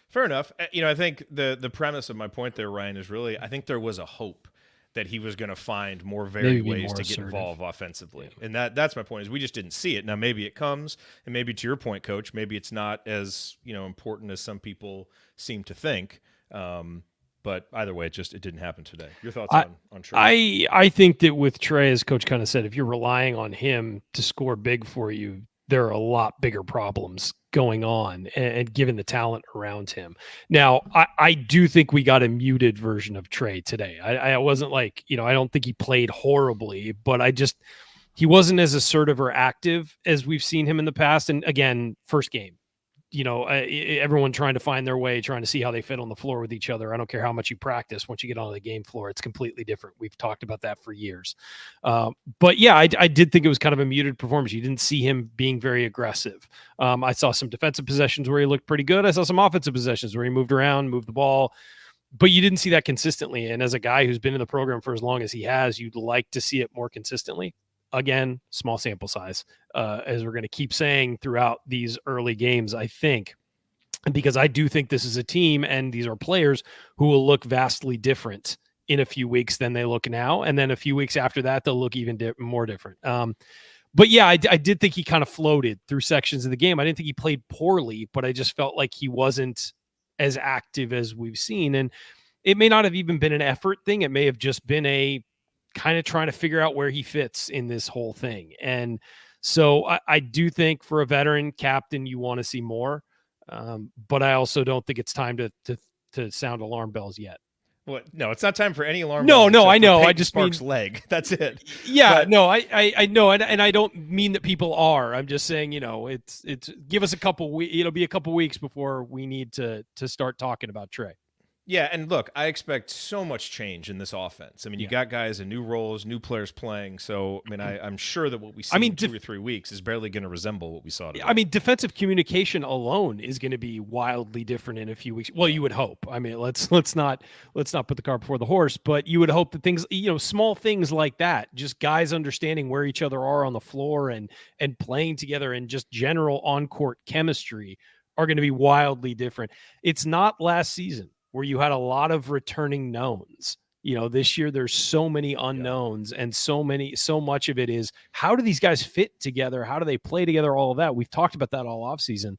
Fair enough. I think the premise of my point there, Ryan, is really I think there was a hope that he was going to find more varied ways to get involved offensively. Yeah. And that's my point is we just didn't see it. Now, maybe it comes, and maybe to your point, Coach, maybe it's not as, important as some people seem to think. But either way, it didn't happen today. Your thoughts on Trey? I think that with Trey, as Coach kind of said, if you're relying on him to score big for you, there are a lot bigger problems going on, and given the talent around him. Now, I do think we got a muted version of Trey today. I wasn't like, I don't think he played horribly, but he wasn't as assertive or active as we've seen him in the past. And again, first game, everyone trying to find their way, trying to see how they fit on the floor with each other. I don't care how much you practice. Once you get onto the game floor, it's completely different. We've talked about that for years. But yeah, I did think it was kind of a muted performance. You didn't see him being very aggressive. I saw some defensive possessions where he looked pretty good. I saw some offensive possessions where he moved around, moved the ball, but you didn't see that consistently. And as a guy who's been in the program for as long as he has, you'd like to see it more consistently. Again, small sample size, as we're going to keep saying throughout these early games, I think, because I do think this is a team and these are players who will look vastly different in a few weeks than they look now. And then a few weeks after that, they'll look even more different. But yeah, I did think he kind of floated through sections of the game. I didn't think he played poorly, but I just felt like he wasn't as active as we've seen. And it may not have even been an effort thing. It may have just been a kind of trying to figure out where he fits in this whole thing. And so I do think for a veteran captain, you want to see more. But I also don't think it's time to sound alarm bells yet. Well, no, it's not time for any alarm bells. No, I know. I just Sparks' leg. That's it. Yeah, but, no, I know, and I don't mean that people are. I'm just saying, it's give us a couple weeks. It'll be a couple weeks before we need to start talking about Trey. Yeah, and look, I expect so much change in this offense. I mean, you got guys in new roles, new players playing. So, I mean, I'm sure that what we see in 2 or 3 weeks is barely going to resemble what we saw today. I mean, defensive communication alone is going to be wildly different in a few weeks. Well, you would hope. I mean, let's not put the cart before the horse, but you would hope that things, small things like that, just guys understanding where each other are on the floor and playing together and just general on-court chemistry are going to be wildly different. It's not last season where you had a lot of returning knowns. This year there's so many unknowns and so much of it is, how do these guys fit together? How do they play together? All of that. We've talked about that all offseason.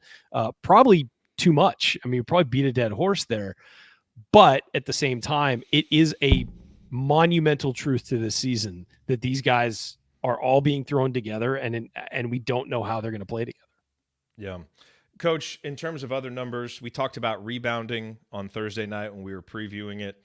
Probably too much. I mean, you probably beat a dead horse there, but at the same time, it is a monumental truth to this season that these guys are all being thrown together and we don't know how they're going to play together. Yeah. Coach, in terms of other numbers, we talked about rebounding on Thursday night when we were previewing it.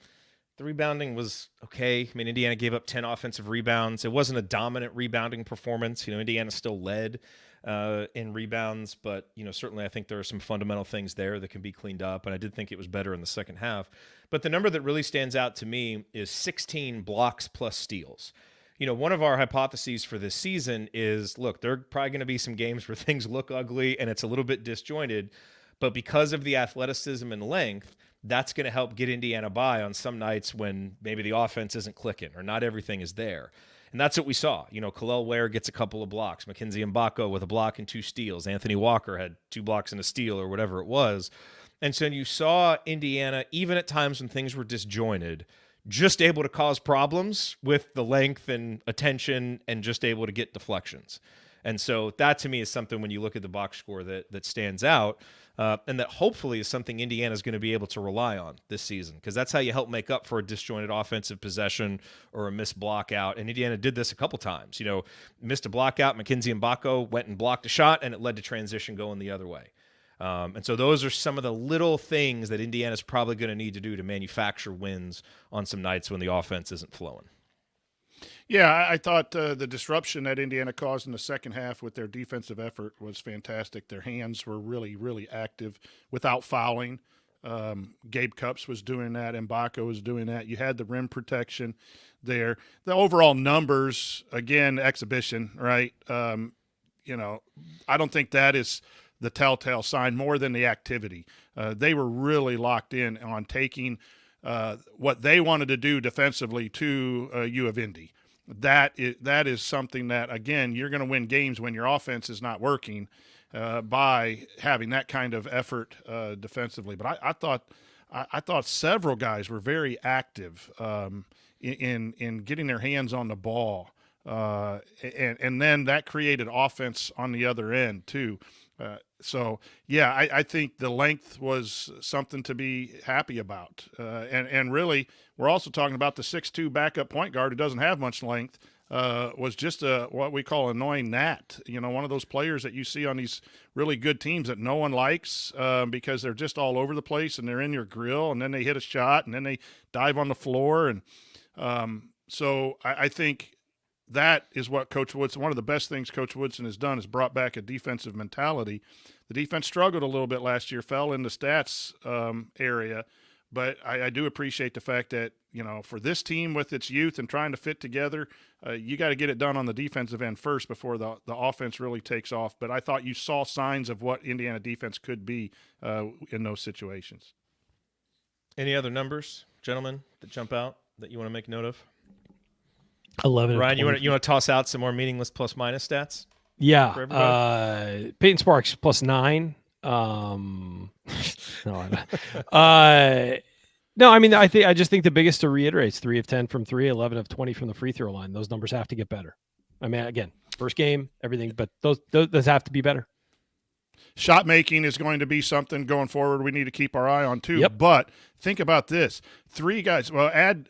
The rebounding was okay. I mean, Indiana gave up 10 offensive rebounds. It wasn't a dominant rebounding performance. Indiana still led in rebounds, but, certainly I think there are some fundamental things there that can be cleaned up, and I did think it was better in the second half. But the number that really stands out to me is 16 blocks plus steals. One of our hypotheses for this season is, look, there are probably going to be some games where things look ugly and it's a little bit disjointed, but because of the athleticism and length, that's going to help get Indiana by on some nights when maybe the offense isn't clicking or not everything is there. And that's what we saw. Kalel Ware gets a couple of blocks. Mackenzie Mbako with a block and 2 steals. Anthony Walker had 2 blocks and a steal or whatever it was. And so you saw Indiana, even at times when things were disjointed, just able to cause problems with the length and attention and just able to get deflections. And so that to me is something when you look at the box score that stands out and that hopefully is something Indiana is going to be able to rely on this season, because that's how you help make up for a disjointed offensive possession or a missed block out. And Indiana did this a couple times, missed a block out. Mackenzie Mbako went and blocked a shot and it led to transition going the other way. And so those are some of the little things that Indiana's probably going to need to do to manufacture wins on some nights when the offense isn't flowing. Yeah, I thought the disruption that Indiana caused in the second half with their defensive effort was fantastic. Their hands were really, really active without fouling. Gabe Cupps was doing that. Mbako was doing that. You had the rim protection there. The overall numbers, again, exhibition, right? I don't think that is the telltale sign more than the activity. They were really locked in on taking what they wanted to do defensively to IU-UIndy. That is something that, again, you're going to win games when your offense is not working by having that kind of effort defensively. But I thought several guys were very active in getting their hands on the ball, and then that created offense on the other end too. I think the length was something to be happy about. And really, we're also talking about the 6'2" backup point guard who doesn't have much length. was just what we call annoying gnat. One of those players that you see on these really good teams that no one likes because they're just all over the place and they're in your grill, and then they hit a shot and then they dive on the floor. And so I think that is what Coach Woodson, one of the best things Coach Woodson has done is brought back a defensive mentality. The defense struggled a little bit last year, fell in the stats area, but I do appreciate the fact that, for this team with its youth and trying to fit together, you got to get it done on the defensive end first before the offense really takes off. But I thought you saw signs of what Indiana defense could be in those situations. Any other numbers, gentlemen, that jump out that you want to make note of? 11. Ryan, you want to toss out some more meaningless plus minus stats? Yeah. For everybody? Peyton Sparks +9. No, I mean, I just think the biggest to reiterate is 3 of 10 from 3, 11 of 20 from the free throw line. Those numbers have to get better. I mean, again, first game, everything, but those have to be better. Shot making is going to be something going forward we need to keep our eye on too. Yep. But think about this: 3 guys. Well, add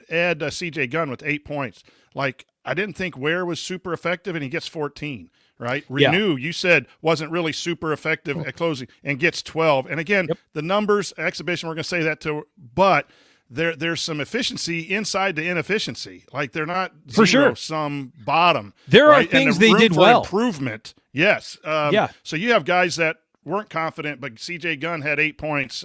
C.J. Gunn with 8 points. Like, I didn't think Ware was super effective, and he gets 14. Right? Renew, you said, wasn't really super effective at closing and gets 12. And again, the numbers, exhibition, we're going to say that too, but there's some efficiency inside the inefficiency. Like, they're not for sure some bottom. There right? are things and the they room did for well. Improvement. Yes. So you have guys that weren't confident, but C.J. Gunn had 8 points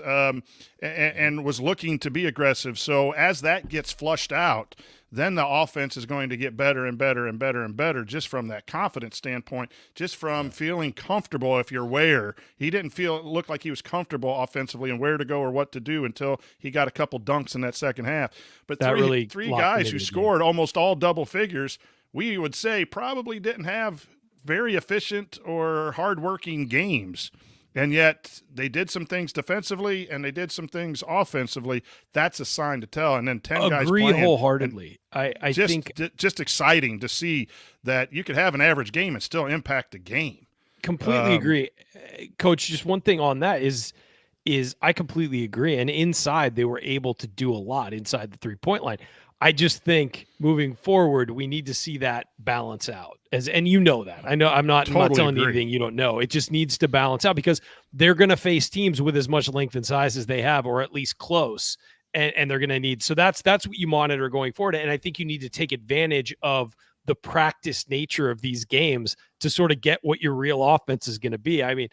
and was looking to be aggressive. So as that gets flushed out, then the offense is going to get better and better and better and better just from that confidence standpoint, just from feeling comfortable. If you're Ware, he didn't look like he was comfortable offensively and where to go or what to do until he got a couple dunks in that second half. But three guys who scored almost all double figures, we would say probably didn't have very efficient or hardworking games. And yet they did some things defensively and they did some things offensively. That's a sign to tell. And then 10 guys playing. Wholeheartedly. I think just exciting to see that you could have an average game and still impact the game. Completely agree. Coach, just one thing on that is I completely agree. And inside, they were able to do a lot inside the 3-point line. I just think moving forward, we need to see that balance out. And you know that. I know I'm not telling you anything you don't know. It just needs to balance out because they're going to face teams with as much length and size as they have, or at least close. And they're going to need. So that's what you monitor going forward. And I think you need to take advantage of the practice nature of these games to sort of get what your real offense is going to be. I mean,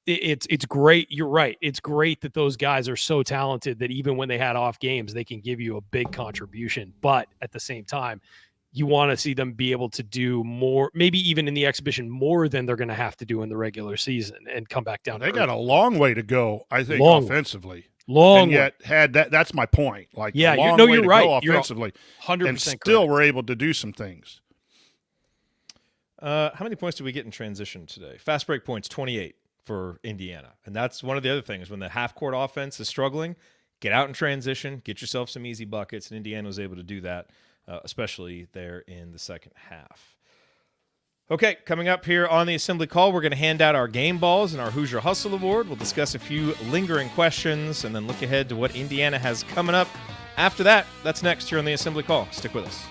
it's great. You're right. It's great that those guys are so talented that even when they had off games, they can give you a big contribution. But at the same time, you want to see them be able to do more, maybe even in the exhibition, more than they're going to have to do in the regular season and come back down. They got a long way to go, I think, offensively. And yet had that. That's my point. Like, yeah, you're right. Go offensively, you're 100% and still correct. we're able to do some things. How many points did we get in transition today? Fast break points, 28 for Indiana. And that's one of the other things. When the half-court offense is struggling, get out in transition, get yourself some easy buckets, and Indiana was able to do that, especially there in the second half. Okay, coming up here on the Assembly Call, we're going to hand out our game balls and our Hoosier Hustle Award. We'll discuss a few lingering questions and then look ahead to what Indiana has coming up. After that, that's next here on the Assembly Call. Stick with us.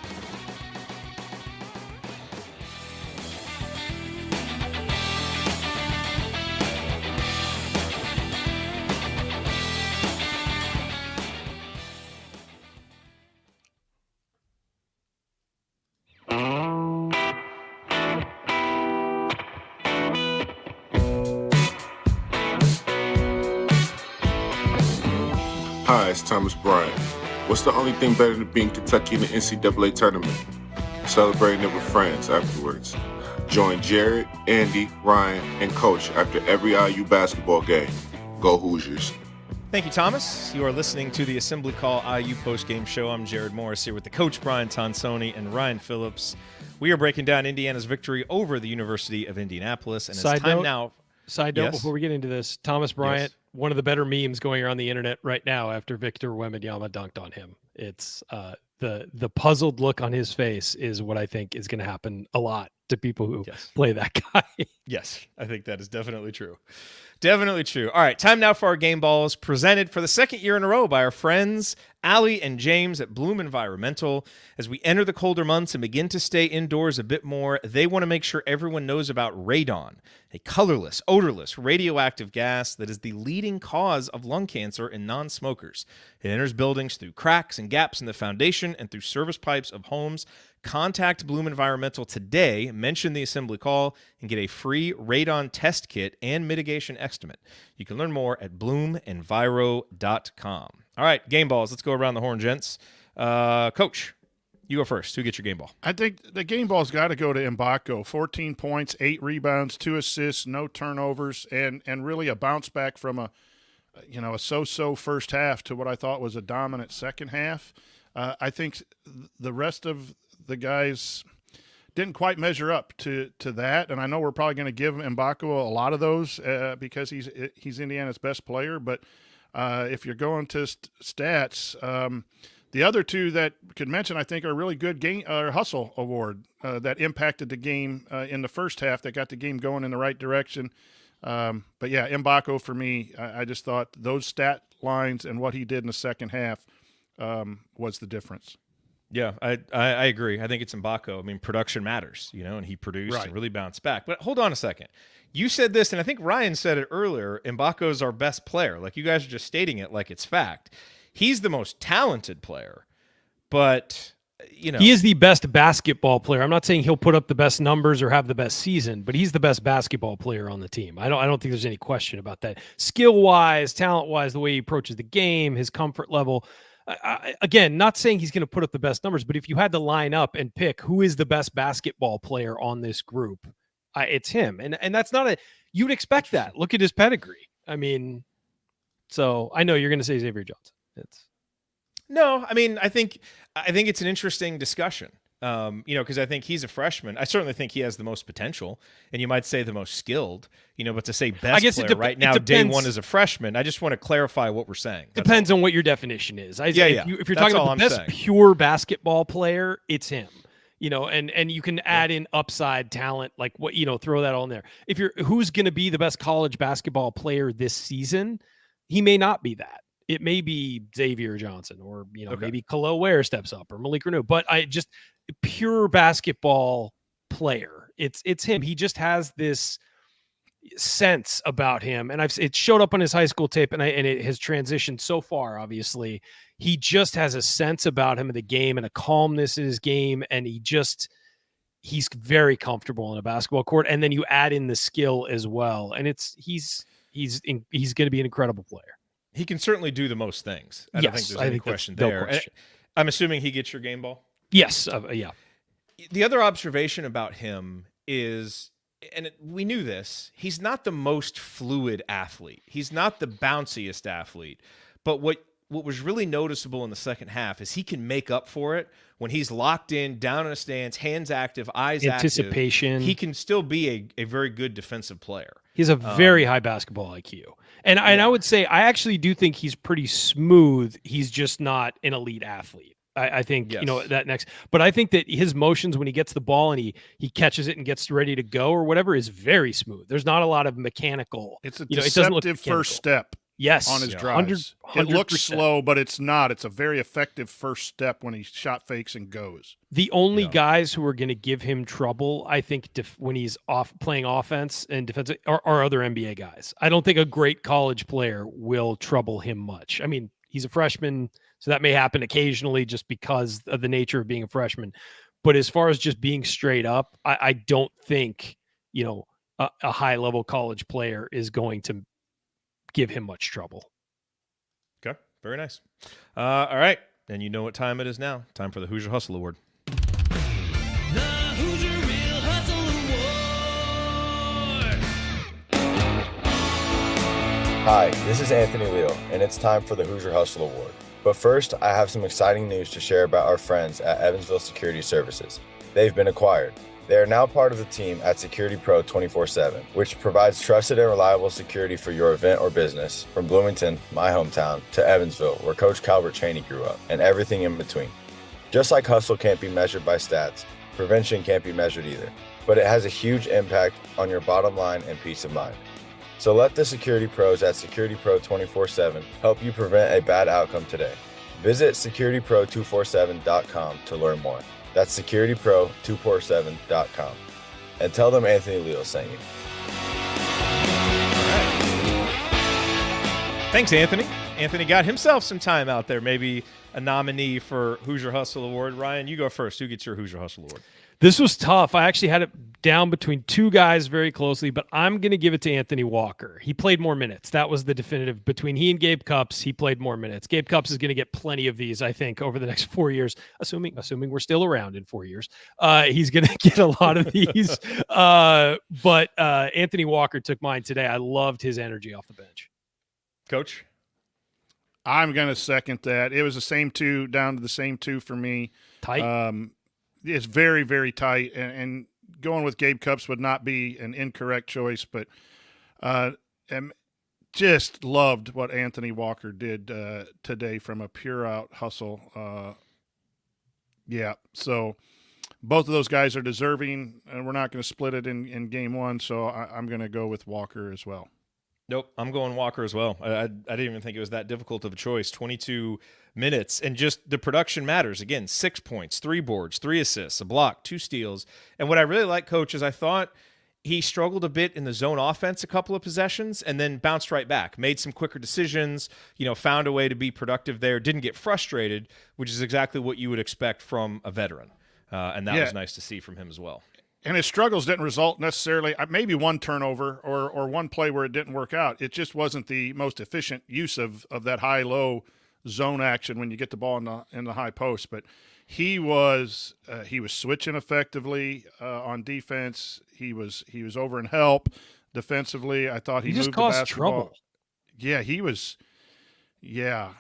Hi, it's Thomas Bryant. What's the only thing better than being Kentucky in the NCAA tournament? Celebrating it with friends afterwards. Join Jared, Andy, Ryan, and Coach after every IU basketball game. Go Hoosiers. Thank you, Thomas. You are listening to the Assembly Call IU postgame show. I'm Jared Morris here with the coach, Brian Tonsoni, and Ryan Phillips. We are breaking down Indiana's victory over the University of Indianapolis. And Side note, Yes? before we get into this, Thomas Bryant, Yes. one of the better memes going around the internet right now after Victor Wembanyama dunked on him. It's the puzzled look on his face is what I think is going to happen a lot to people who Yes. play that guy. Yes, I think that is definitely true. Definitely true. All right, time now for our game balls, presented for the second year in a row by our friends Allie and James at Bloom Environmental. As we enter the colder months and begin to stay indoors a bit more, they want to make sure everyone knows about radon, a colorless, odorless, radioactive gas that is the leading cause of lung cancer in non-smokers. It enters buildings through cracks and gaps in the foundation and through service pipes of homes. Contact Bloom Environmental today, mention the assembly call, and get a free radon test kit and mitigation estimate. You can learn more at bloomenviro.com. All right, game balls. Let's go around the horn, gents. Coach, you go first. Who gets your game ball? I think the game ball's got to go to Mbako. 14 points, 8 rebounds, 2 assists, no turnovers, and really a bounce back from a so-so first half to what I thought was a dominant second half. I think the rest of the guys didn't quite measure up to that, and I know we're probably going to give Mbako a lot of those because he's Indiana's best player. But if you're going to stats, the other two that could mention, I think, are really good hustle award that impacted the game in the first half, that got the game going in the right direction. But yeah, Mbako for me, I just thought those stat lines and what he did in the second half was the difference. Yeah, I agree. I think it's Mbako. I mean, production matters, and he produced and really bounced back. But hold on a second. You said this, and I think Ryan said it earlier, Mbako is our best player. Like, you guys are just stating it like it's fact. He's the most talented player, but, He is the best basketball player. I'm not saying he'll put up the best numbers or have the best season, but he's the best basketball player on the team. I don't think there's any question about that. Skill-wise, talent-wise, the way he approaches the game, his comfort level. Again, not saying he's going to put up the best numbers, but if you had to line up and pick who is the best basketball player on this group, it's him. And that's not you'd expect that. Look at his pedigree. I mean, so I know you're going to say Xavier Johnson. No, I mean, I think it's an interesting discussion. Because I think he's a freshman. I certainly think he has the most potential, and you might say the most skilled. But to say best player right now, day one as a freshman, I just want to clarify what we're saying. Depends on what your definition is. If you're talking about the best pure basketball player, it's him. And you can add in upside talent, like what throw that all in there. Who's going to be the best college basketball player this season, he may not be that. It may be Xavier Johnson, or maybe Khalil Ware steps up, or Malik Renew. But pure basketball player, it's him. He just has this sense about him, and it showed up on his high school tape, and it has transitioned so far. Obviously, he just has a sense about him in the game and a calmness in his game, and he's very comfortable in a basketball court. And then you add in the skill as well, and he's going to be an incredible player. He can certainly do the most things. I don't think there's any question there. No question. I'm assuming he gets your game ball? Yes. Yeah. The other observation about him is, and we knew this, he's not the most fluid athlete. He's not the bounciest athlete. But what was really noticeable in the second half is he can make up for it when he's locked in, down in a stance, hands active, eyes anticipation. Active. He can still be a very good defensive player. He's a very high basketball IQ. And I would say I actually do think he's pretty smooth. He's just not an elite athlete. I think, that next. But I think that his motions when he gets the ball and he catches it and gets ready to go or whatever is very smooth. There's not a lot of mechanical. It's a deceptive first step. Yes. On his drives. 100%. It looks slow, but it's not. It's a very effective first step when he shot fakes and goes. The only guys who are going to give him trouble, I think, when he's playing offense and defense are other NBA guys. I don't think a great college player will trouble him much. I mean, he's a freshman, so that may happen occasionally just because of the nature of being a freshman. But as far as just being straight up, I don't think, a high-level college player is going to give him much trouble. Okay, very nice. All right, and you know what time it is now. Time for the Hoosier Hustle Award. The Hoosier Real Hustle Award. Hi, this is Anthony Leal, and it's time for the Hoosier Hustle Award. But first, I have some exciting news to share about our friends at Evansville Security Services. They've been acquired. They are now part of the team at Security Pro 24/7, which provides trusted and reliable security for your event or business, from Bloomington, my hometown, to Evansville, where Coach Calvert Chaney grew up, and everything in between. Just like hustle can't be measured by stats, Prevention can't be measured either, but it has a huge impact on your bottom line and peace of mind. So let the security pros at Security Pro 24/7 help you prevent a bad outcome today. Visit securitypro247.com to learn more. That's securitypro247.com. And tell them Anthony Leal sent you. Thanks, Anthony. Anthony got himself some time out there. Maybe a nominee for Hoosier Hustle Award. Ryan, you go first. Who gets your Hoosier Hustle Award? This was tough. I actually had it down between two guys very closely, but I'm going to give it to Anthony Walker. He played more minutes. That was the definitive. Between he and Gabe Cupps, he played more minutes. Gabe Cupps is going to get plenty of these, I think, over the next 4 years, assuming we're still around in 4 years. He's going to get a lot of these. But Anthony Walker took mine today. I loved his energy off the bench. Coach? I'm going to second that. It was the same two, down to the same two for me. Tight. It's very, very tight, and going with Gabe Cupps would not be an incorrect choice, but just loved what Anthony Walker did today from a pure-out hustle. So both of those guys are deserving, and we're not going to split it in game one, so I'm going to go with Walker as well. Nope, I'm going Walker as well. I didn't even think it was that difficult of a choice. 22 minutes, and just the production matters. Again, 6 points, 3 boards, 3 assists, a block, 2 steals. And what I really like, Coach, is I thought he struggled a bit in the zone offense a couple of possessions and then bounced right back, made some quicker decisions, found a way to be productive there, didn't get frustrated, which is exactly what you would expect from a veteran. And that was nice to see from him as well. And his struggles didn't result necessarily, maybe one turnover or one play where it didn't work out. It just wasn't the most efficient use of that high-low zone action when you get the ball in the high post. But he was switching effectively on defense. He was over in help defensively. I thought he just moved caused the basketball. trouble. Yeah, he was. Yeah.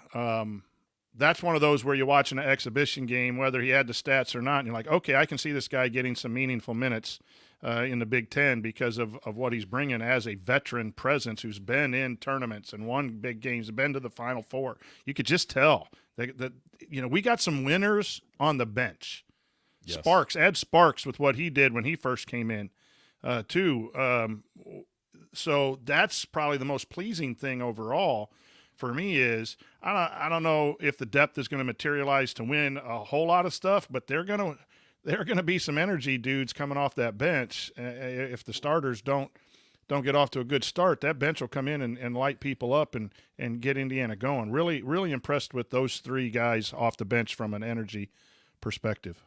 That's one of those where you're watching an exhibition game, whether he had the stats or not, and you're like, okay, I can see this guy getting some meaningful minutes in the Big Ten because of what he's bringing as a veteran presence who's been in tournaments and won big games, been to the Final Four. You could just tell that we got some winners on the bench. Yes. Add Sparks with what he did when he first came in, too. So that's probably the most pleasing thing overall for me is I don't know if the depth is going to materialize to win a whole lot of stuff, but they're going to be some energy dudes coming off that bench. If the starters don't get off to a good start, that bench will come in and light people up and get Indiana going. Really, really impressed with those 3 guys off the bench from an energy perspective.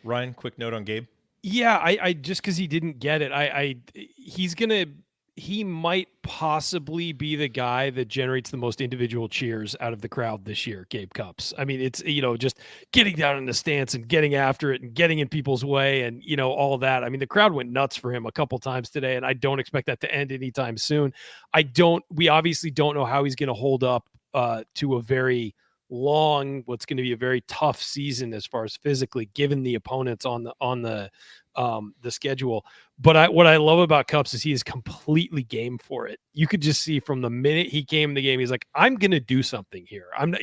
Ryan, quick note on Gabe. Yeah, I just because he didn't get it, he might possibly be the guy that generates the most individual cheers out of the crowd this year, Gabe Cupps. I mean, it's, just getting down in the stance and getting after it and getting in people's way and, all of that. I mean, the crowd went nuts for him a couple times today, and I don't expect that to end anytime soon. We obviously don't know how he's going to hold up to a very long, what's going to be a very tough season as far as physically, given the opponents on the schedule. But what I love about Cupps is he is completely game for it. You could just see from the minute he came in the game, he's like, I'm going to do something here. I'm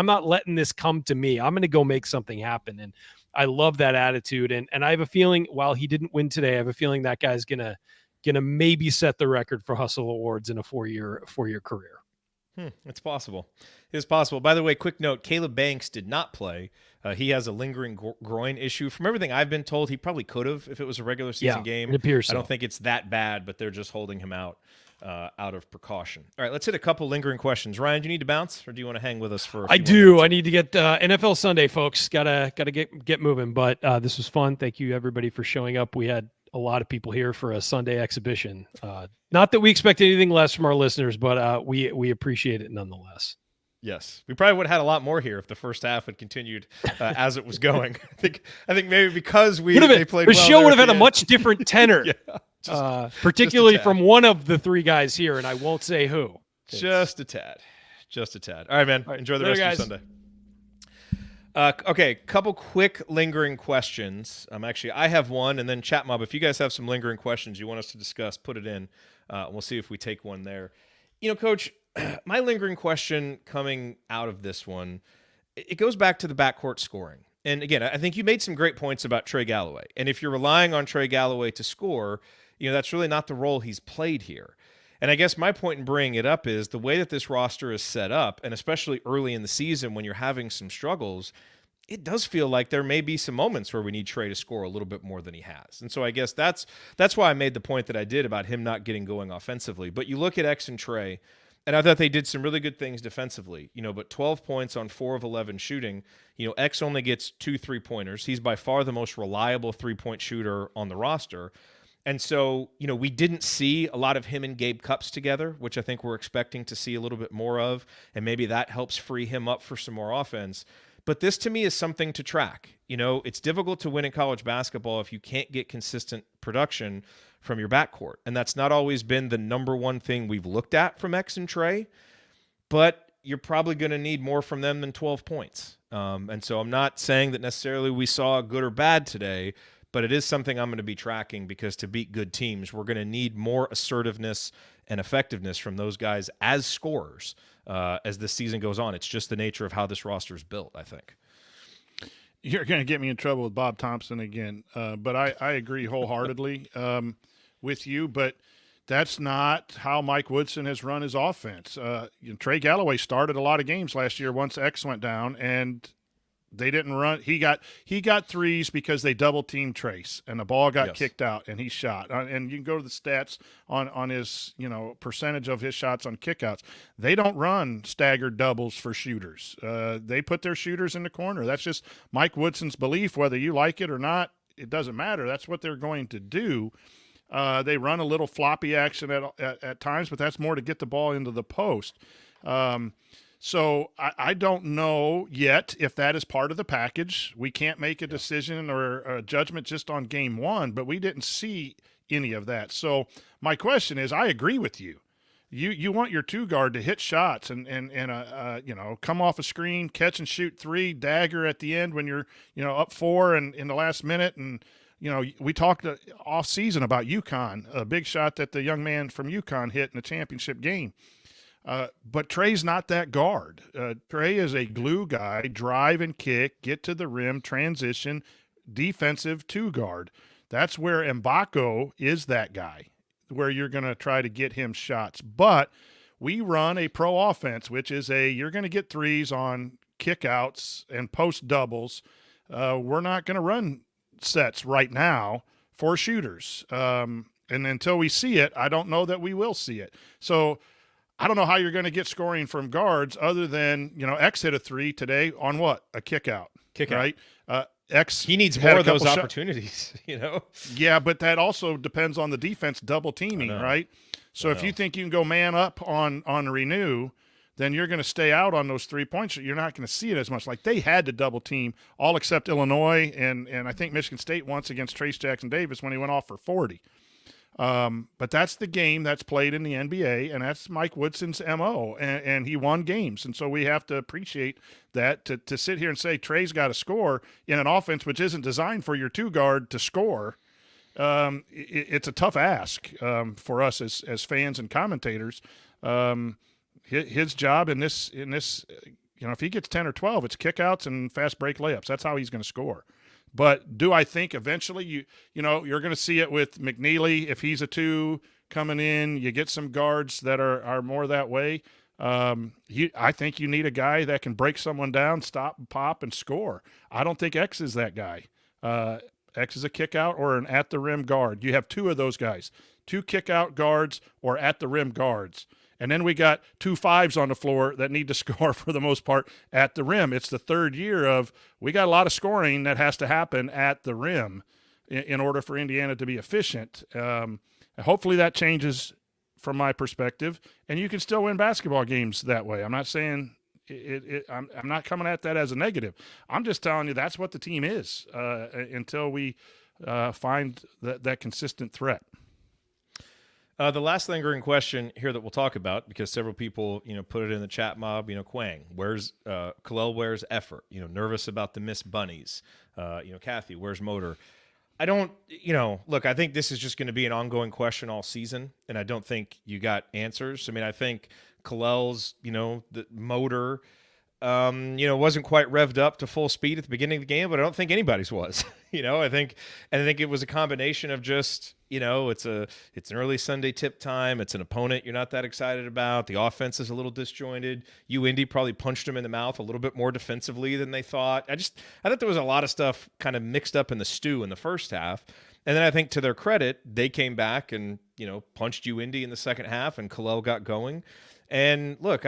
not letting this come to me. I'm going to go make something happen. And I love that attitude. And I have a feeling while he didn't win today, I have a feeling that guy's going to maybe set the record for Hustle Awards in a 4-year career. It's possible. It's possible. By the way, quick note, Caleb Banks did not play. He has a lingering groin issue. From everything I've been told, he probably could have if it was a regular season game. It appears so. I don't think it's that bad, but they're just holding him out of precaution. All right, let's hit a couple lingering questions. Ryan, do you need to bounce, or do you want to hang with us for a few I do. minutes? I need to get NFL Sunday, folks. Gotta get moving. But this was fun. Thank you, everybody, for showing up. We had a lot of people here for a Sunday exhibition. Not that we expect anything less from our listeners, but we appreciate it nonetheless. Yes, we probably would have had a lot more here if the first half had continued as it was going. I think maybe because they played the well. Show would have had a much different tenor, particularly just from one of the 3 guys here, and I won't say who. Just a tad. All right, man. All right, enjoy the rest of your Sunday. Okay, couple quick lingering questions. I have one, and then Chat Mob, if you guys have some lingering questions you want us to discuss, put it in. We'll see if we take one there. Coach, my lingering question coming out of this one, it goes back to the backcourt scoring. And again, I think you made some great points about Trey Galloway. And if you're relying on Trey Galloway to score, that's really not the role he's played here. And I guess my point in bringing it up is the way that this roster is set up, and especially early in the season when you're having some struggles, it does feel like there may be some moments where we need Trey to score a little bit more than he has. And so I guess that's why I made the point that I did about him not getting going offensively. But you look at X and Trey, and I thought they did some really good things defensively, but 12 points on 4 of 11 shooting. X only gets 2 3-pointers. He's by far the most reliable 3-point shooter on the roster. And so, we didn't see a lot of him and Gabe Cupps together, which I think we're expecting to see a little bit more of, and maybe that helps free him up for some more offense. But this, to me, is something to track. It's difficult to win in college basketball if you can't get consistent production from your backcourt, and that's not always been the number one thing we've looked at from X and Trey, but you're probably going to need more from them than 12 points. And so I'm not saying that necessarily we saw good or bad today, but it is something I'm going to be tracking because to beat good teams, we're going to need more assertiveness and effectiveness from those guys as scorers as the season goes on. It's just the nature of how this roster is built, I think. You're going to get me in trouble with Bob Thompson again, but I agree wholeheartedly with you, but that's not how Mike Woodson has run his offense. Trey Galloway started a lot of games last year once X went down, and they didn't run. He got threes because they double teamed Trace, and the ball got kicked out, and he shot. And you can go to the stats on his percentage of his shots on kickouts. They don't run staggered doubles for shooters. They put their shooters in the corner. That's just Mike Woodson's belief, whether you like it or not. It doesn't matter. That's what they're going to do. They run a little floppy action at times, but that's more to get the ball into the post. So I don't know yet if that is part of the package. We can't make a decision or a judgment just on game one, but we didn't see any of that. So my question is, I agree with you. You want your two guard to hit shots and come off a screen, catch and shoot 3, dagger at the end when you're up 4 and in the last minute. And we talked off season about UConn, a big shot that the young man from UConn hit in the championship game. But Trey's not that guard. Trey is a glue guy, drive and kick, get to the rim, transition, defensive two guard. That's where Mbako is that guy, where you're going to try to get him shots. But we run a pro offense, which is you're going to get threes on kickouts and post doubles. We're not going to run sets right now for shooters. And until we see it, I don't know that we will see it. So I don't know how you're going to get scoring from guards other than, X hit a 3 today on what? A kick out. Right? X he needs more of those opportunities, Yeah, but that also depends on the defense double teaming, right? So if you think you can go man up on Renew, then you're going to stay out on those 3 points. You're not going to see it as much. Like they had to double team all except Illinois and I think Michigan State once against Trace Jackson Davis when he went off for 40. But that's the game that's played in the NBA, and that's Mike Woodson's MO, and he won games. And so we have to appreciate that to sit here and say Trey's got to score in an offense which isn't designed for your two guard to score. It's a tough ask for us as fans and commentators. His job in this, if he gets 10 or 12, it's kickouts and fast break layups. That's how he's going to score. But do I think eventually you're going to see it with McNeely if he's a 2 coming in? You get some guards that are more that way. I think you need a guy that can break someone down, stop, pop, and score. I don't think X is that guy. X is a kick out or an at the rim guard. You have 2 of those guys, 2 kick out guards or at the rim guards. And then we got 2 5s on the floor that need to score for the most part at the rim. It's the third year of we got a lot of scoring that has to happen at the rim in order for Indiana to be efficient. Hopefully that changes from my perspective, and you can still win basketball games that way. I'm not saying I'm not coming at that as a negative. I'm just telling you that's what the team is until we find that consistent threat. The last lingering question here that we'll talk about, because several people, put it in the chat mob, Quang, where's Kalel, where's effort? Nervous about the missed bunnies. Kathy, where's motor? I don't, look, I think this is just going to be an ongoing question all season, and I don't think you got answers. I mean, I think Kalel's, the motor, Wasn't quite revved up to full speed at the beginning of the game, but I don't think anybody's was. I think it was a combination of just, it's an early Sunday tip time. It's an opponent you're not that excited about. The offense is a little disjointed. IU-UIndy probably punched them in the mouth a little bit more defensively than they thought. I thought there was a lot of stuff kind of mixed up in the stew in the first half. And then I think to their credit, they came back and, punched IU-UIndy in the second half, and Kalel got going. And look,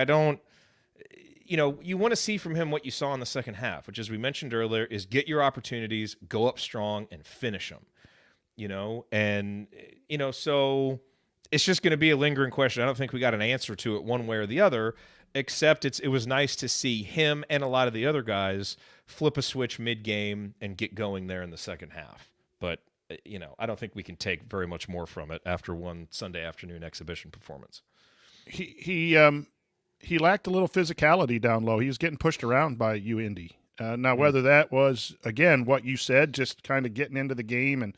you want to see from him what you saw in the second half, which, as we mentioned earlier, is get your opportunities, go up strong, and finish them. So it's just going to be a lingering question. I don't think we got an answer to it one way or the other, except it was nice to see him and a lot of the other guys flip a switch mid-game and get going there in the second half. But, I don't think we can take very much more from it after one Sunday afternoon exhibition performance. He lacked a little physicality down low. He was getting pushed around by IU-UIndy. Now, whether that was, again, what you said, just kind of getting into the game and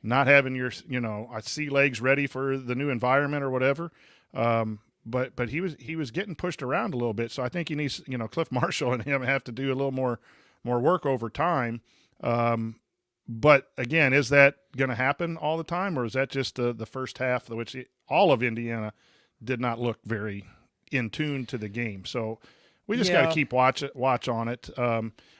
not having your, sea legs ready for the new environment or whatever. But he was getting pushed around a little bit. So I think he needs, Cliff Marshall and him have to do a little more work over time. But again, is that going to happen all the time, or is that just the first half, which all of Indiana did not look very in tune to the game? So we just got to keep watch on it.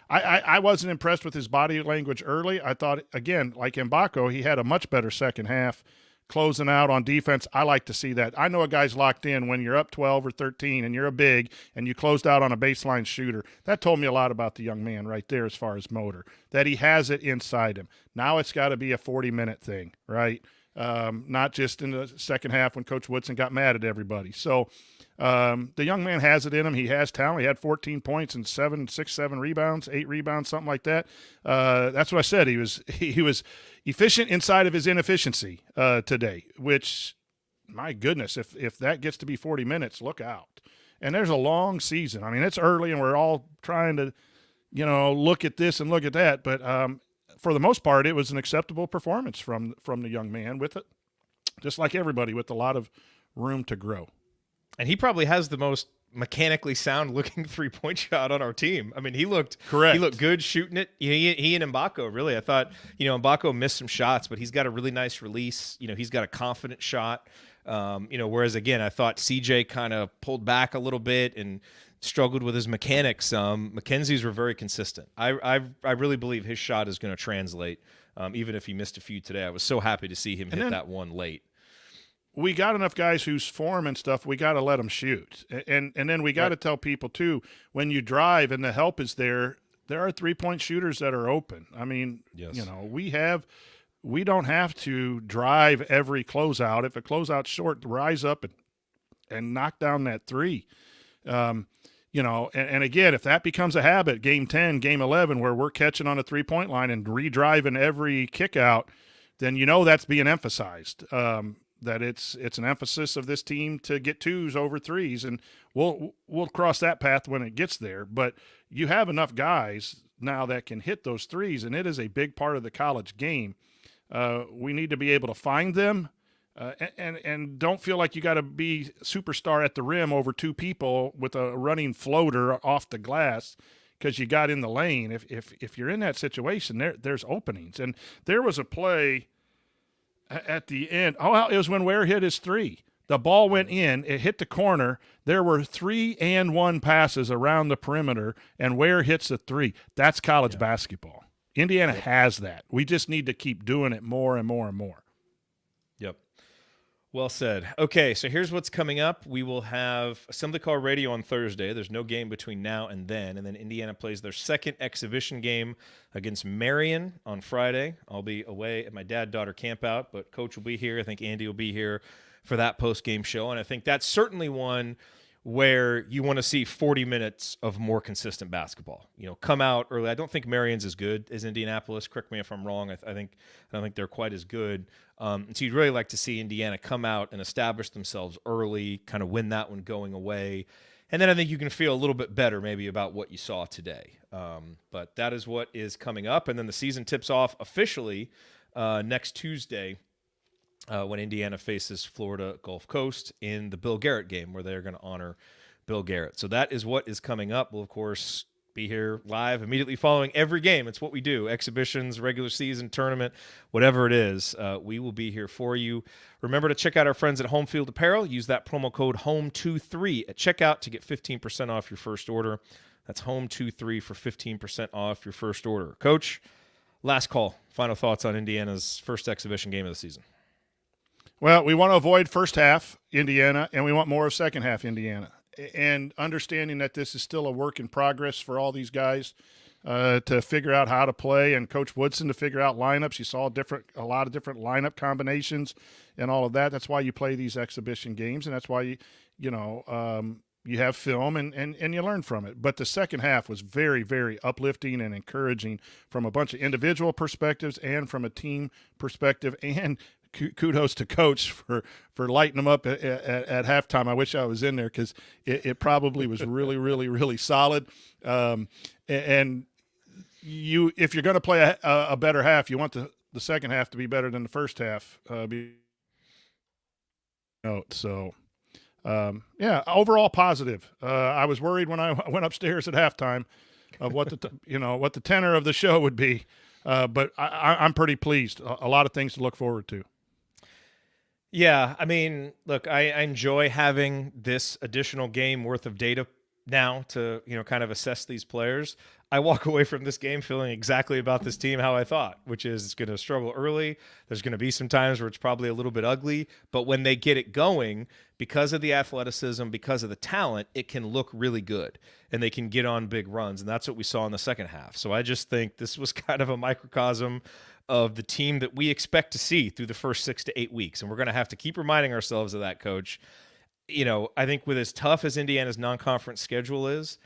I wasn't impressed with his body language early. I thought, again, like Mbako, he had a much better second half closing out on defense. I like to see that. I know a guy's locked in when you're up 12 or 13 and you're a big and you closed out on a baseline shooter. That told me a lot about the young man right there as far as motor, that he has it inside him. Now it's got to be a 40-minute thing, right? Not just in the second half when Coach Woodson got mad at everybody. So the young man has it in him. He has talent. He had 14 points and 7 rebounds, 8 rebounds, something like that. That's what I said. He was efficient inside of his inefficiency today, which, my goodness, if that gets to be 40 minutes, look out. And there's a long season. I mean, it's early and we're all trying to, look at this and look at that. But for the most part, it was an acceptable performance from the young man with it, just like everybody, with a lot of room to grow. And he probably has the most mechanically sound looking 3-point shot on our team. I mean, he looked correct. He looked good shooting it. He and Mbako, really. I thought, Mbako missed some shots, but he's got a really nice release. He's got a confident shot. Whereas, again, I thought CJ kind of pulled back a little bit and struggled with his mechanics some. Mackenzie's were very consistent. I really believe his shot is going to translate, even if he missed a few today. I was so happy to see him hit that one late. We got enough guys whose form and stuff, we got to let them shoot. And then we got to tell people, too, when you drive and the help is there are 3-point shooters that are open. I mean, yes. We don't have to drive every closeout. If a closeout's short, rise up and knock down that three. And again, if that becomes a habit, game 10, game 11, where we're catching on a 3-point line and redriving every kick out, then that's being emphasized. That it's an emphasis of this team to get 2s over 3s, and we'll cross that path when it gets there. But you have enough guys now that can hit those 3s, and it is a big part of the college game. We need to be able to find them, and don't feel like you got to be superstar at the rim over 2 people with a running floater off the glass because you got in the lane. If you're in that situation, there's openings, and there was a play at the end. It was when Ware hit his 3. The ball went in. It hit the corner. There were 3-and-1 passes around the perimeter, and Ware hits the 3. That's college basketball. Indiana has that. We just need to keep doing it more and more and more. Yep. Well said. Okay, so here's what's coming up. We will have Assembly Call Radio on Thursday. There's no game between now and then Indiana plays their second exhibition game against Marion on Friday. I'll be away at my dad-daughter campout, but Coach will be here. I think Andy will be here for that post-game show, and I think that's certainly one where you want to see 40 minutes of more consistent basketball. Come out early. I don't think Marion's as good as Indianapolis. Correct me if I'm wrong. I don't think they're quite as good. So you'd really like to see Indiana come out and establish themselves early, kind of win that one going away. And then I think you can feel a little bit better maybe about what you saw today. But that is what is coming up. And then the season tips off officially next Tuesday when Indiana faces Florida Gulf Coast in the Bill Garrett game, where they're going to honor Bill Garrett. So that is what is coming up. We'll, of course, be here live immediately following every game. It's what we do. Exhibitions, regular season, tournament, whatever it is, we will be here for you. Remember to check out our friends at Home Field Apparel. Use that promo code HOME23 at checkout to get 15% off your first order. That's HOME23 for 15% off your first order. Coach, last call. Final thoughts on Indiana's first exhibition game of the season. Well, we want to avoid first half Indiana, and we want more of second half Indiana. And understanding that this is still a work in progress for all these guys to figure out how to play, and Coach Woodson to figure out lineups. You saw a lot of different lineup combinations and all of that. That's why you play these exhibition games, and that's why you have film and you learn from it. But the second half was very, very uplifting and encouraging from a bunch of individual perspectives and from a team perspective, and kudos to Coach for lighting them up at halftime. I wish I was in there because it probably was really, really, really solid. And if you're going to play a better half, you want the second half to be better than the first half. Overall positive. I was worried when I went upstairs at halftime of what the tenor of the show would be, but I'm pretty pleased. A lot of things to look forward to. Yeah, I mean, look, I enjoy having this additional game worth of data now to, kind of assess these players. I walk away from this game feeling exactly about this team how I thought, which is it's going to struggle early. There's going to be some times where it's probably a little bit ugly, but when they get it going, because of the athleticism, because of the talent, it can look really good and they can get on big runs. And that's what we saw in the second half. So I just think this was kind of a microcosm of the team that we expect to see through the first 6 to 8 weeks. And we're going to have to keep reminding ourselves of that, Coach. I think with as tough as Indiana's non-conference schedule is,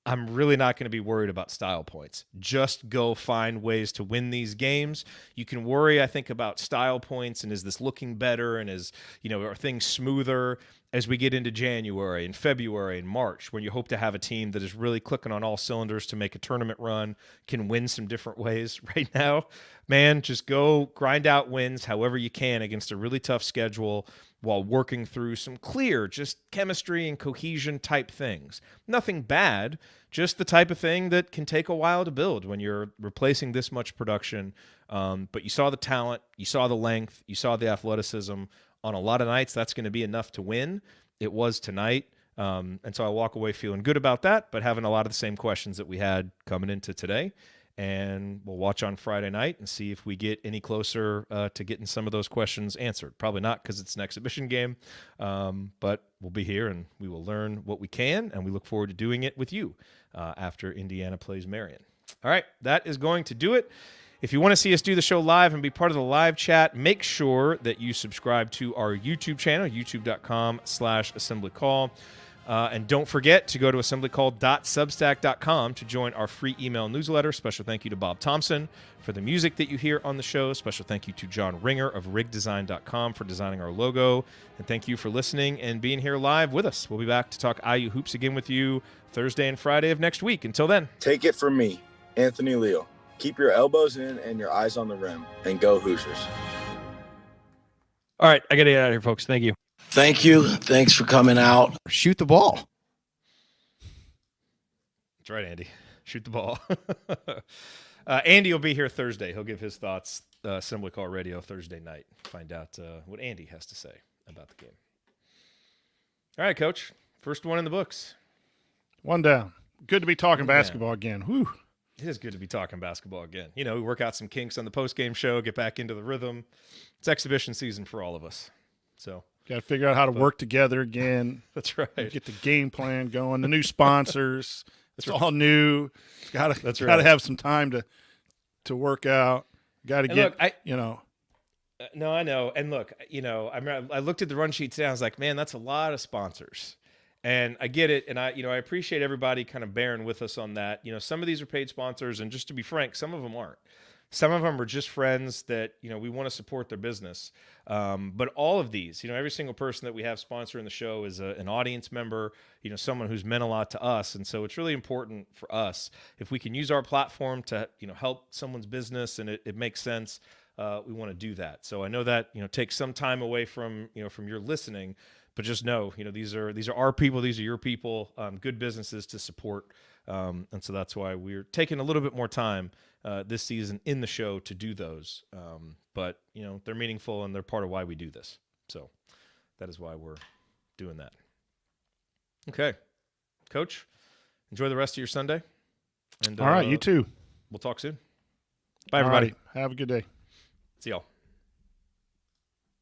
I'm really not going to be worried about style points. Just go find ways to win these games. You can worry, I think, about style points and is this looking better and are things smoother as we get into January and February and March, when you hope to have a team that is really clicking on all cylinders to make a tournament run, can win some different ways. Right now, man, just go grind out wins however you can against a really tough schedule while working through some clear, just chemistry and cohesion type things. Nothing bad, just the type of thing that can take a while to build when you're replacing this much production. But you saw the talent, you saw the length, you saw the athleticism. On a lot of nights, that's going to be enough to win. It was tonight. And so I walk away feeling good about that, but having a lot of the same questions that we had coming into today. And we'll watch on Friday night and see if we get any closer to getting some of those questions answered. Probably not, because it's an exhibition game, but we'll be here and we will learn what we can, and we look forward to doing it with you after Indiana plays Marion. All right, that is going to do it. If you want to see us do the show live and be part of the live chat, make sure that you subscribe to our YouTube channel, youtube.com/assemblycall. And don't forget to go to assemblycall.substack.com to join our free email newsletter. Special thank you to Bob Thompson for the music that you hear on the show. Special thank you to John Ringer of rigdesign.com for designing our logo. And thank you for listening and being here live with us. We'll be back to talk IU hoops again with you Thursday and Friday of next week. Until then. Take it from me, Anthony Leal. Keep your elbows in and your eyes on the rim, and go Hoosiers. All right, I got to get out of here, folks. Thank you. Thank you. Thanks for coming out. Shoot the ball. That's right, Andy. Shoot the ball. Andy will be here Thursday. He'll give his thoughts, Assembly Call Radio Thursday night. Find out what Andy has to say about the game. All right, Coach. First one in the books. One down. Good to be talking basketball again. Whew. It is good to be talking basketball again. We work out some kinks on the post-game show, get back into the rhythm. It's exhibition season for all of us. So got to figure out how to work together again. That's right. Get the game plan going. The new sponsors. It's all new. Got to have some time to work out. Got to get, No, I know. And look, I looked at the run sheet today. I was like, man, that's a lot of sponsors. And I get it, and I appreciate everybody kind of bearing with us on that. Some of these are paid sponsors, and just to be frank, some of them aren't. Some of them are just friends that, we want to support their business. But all of these, every single person that we have sponsoring the show is an audience member, someone who's meant a lot to us. And so it's really important for us, if we can use our platform to, help someone's business and it makes sense, we want to do that. So I know that, takes some time away from, from your listening. But just know, these are our people. These are your people. Good businesses to support, and so that's why we're taking a little bit more time this season in the show to do those. But they're meaningful and they're part of why we do this. So that is why we're doing that. Okay, Coach, enjoy the rest of your Sunday. And all right, you too. We'll talk soon. Bye, everybody. All right, have a good day. See y'all.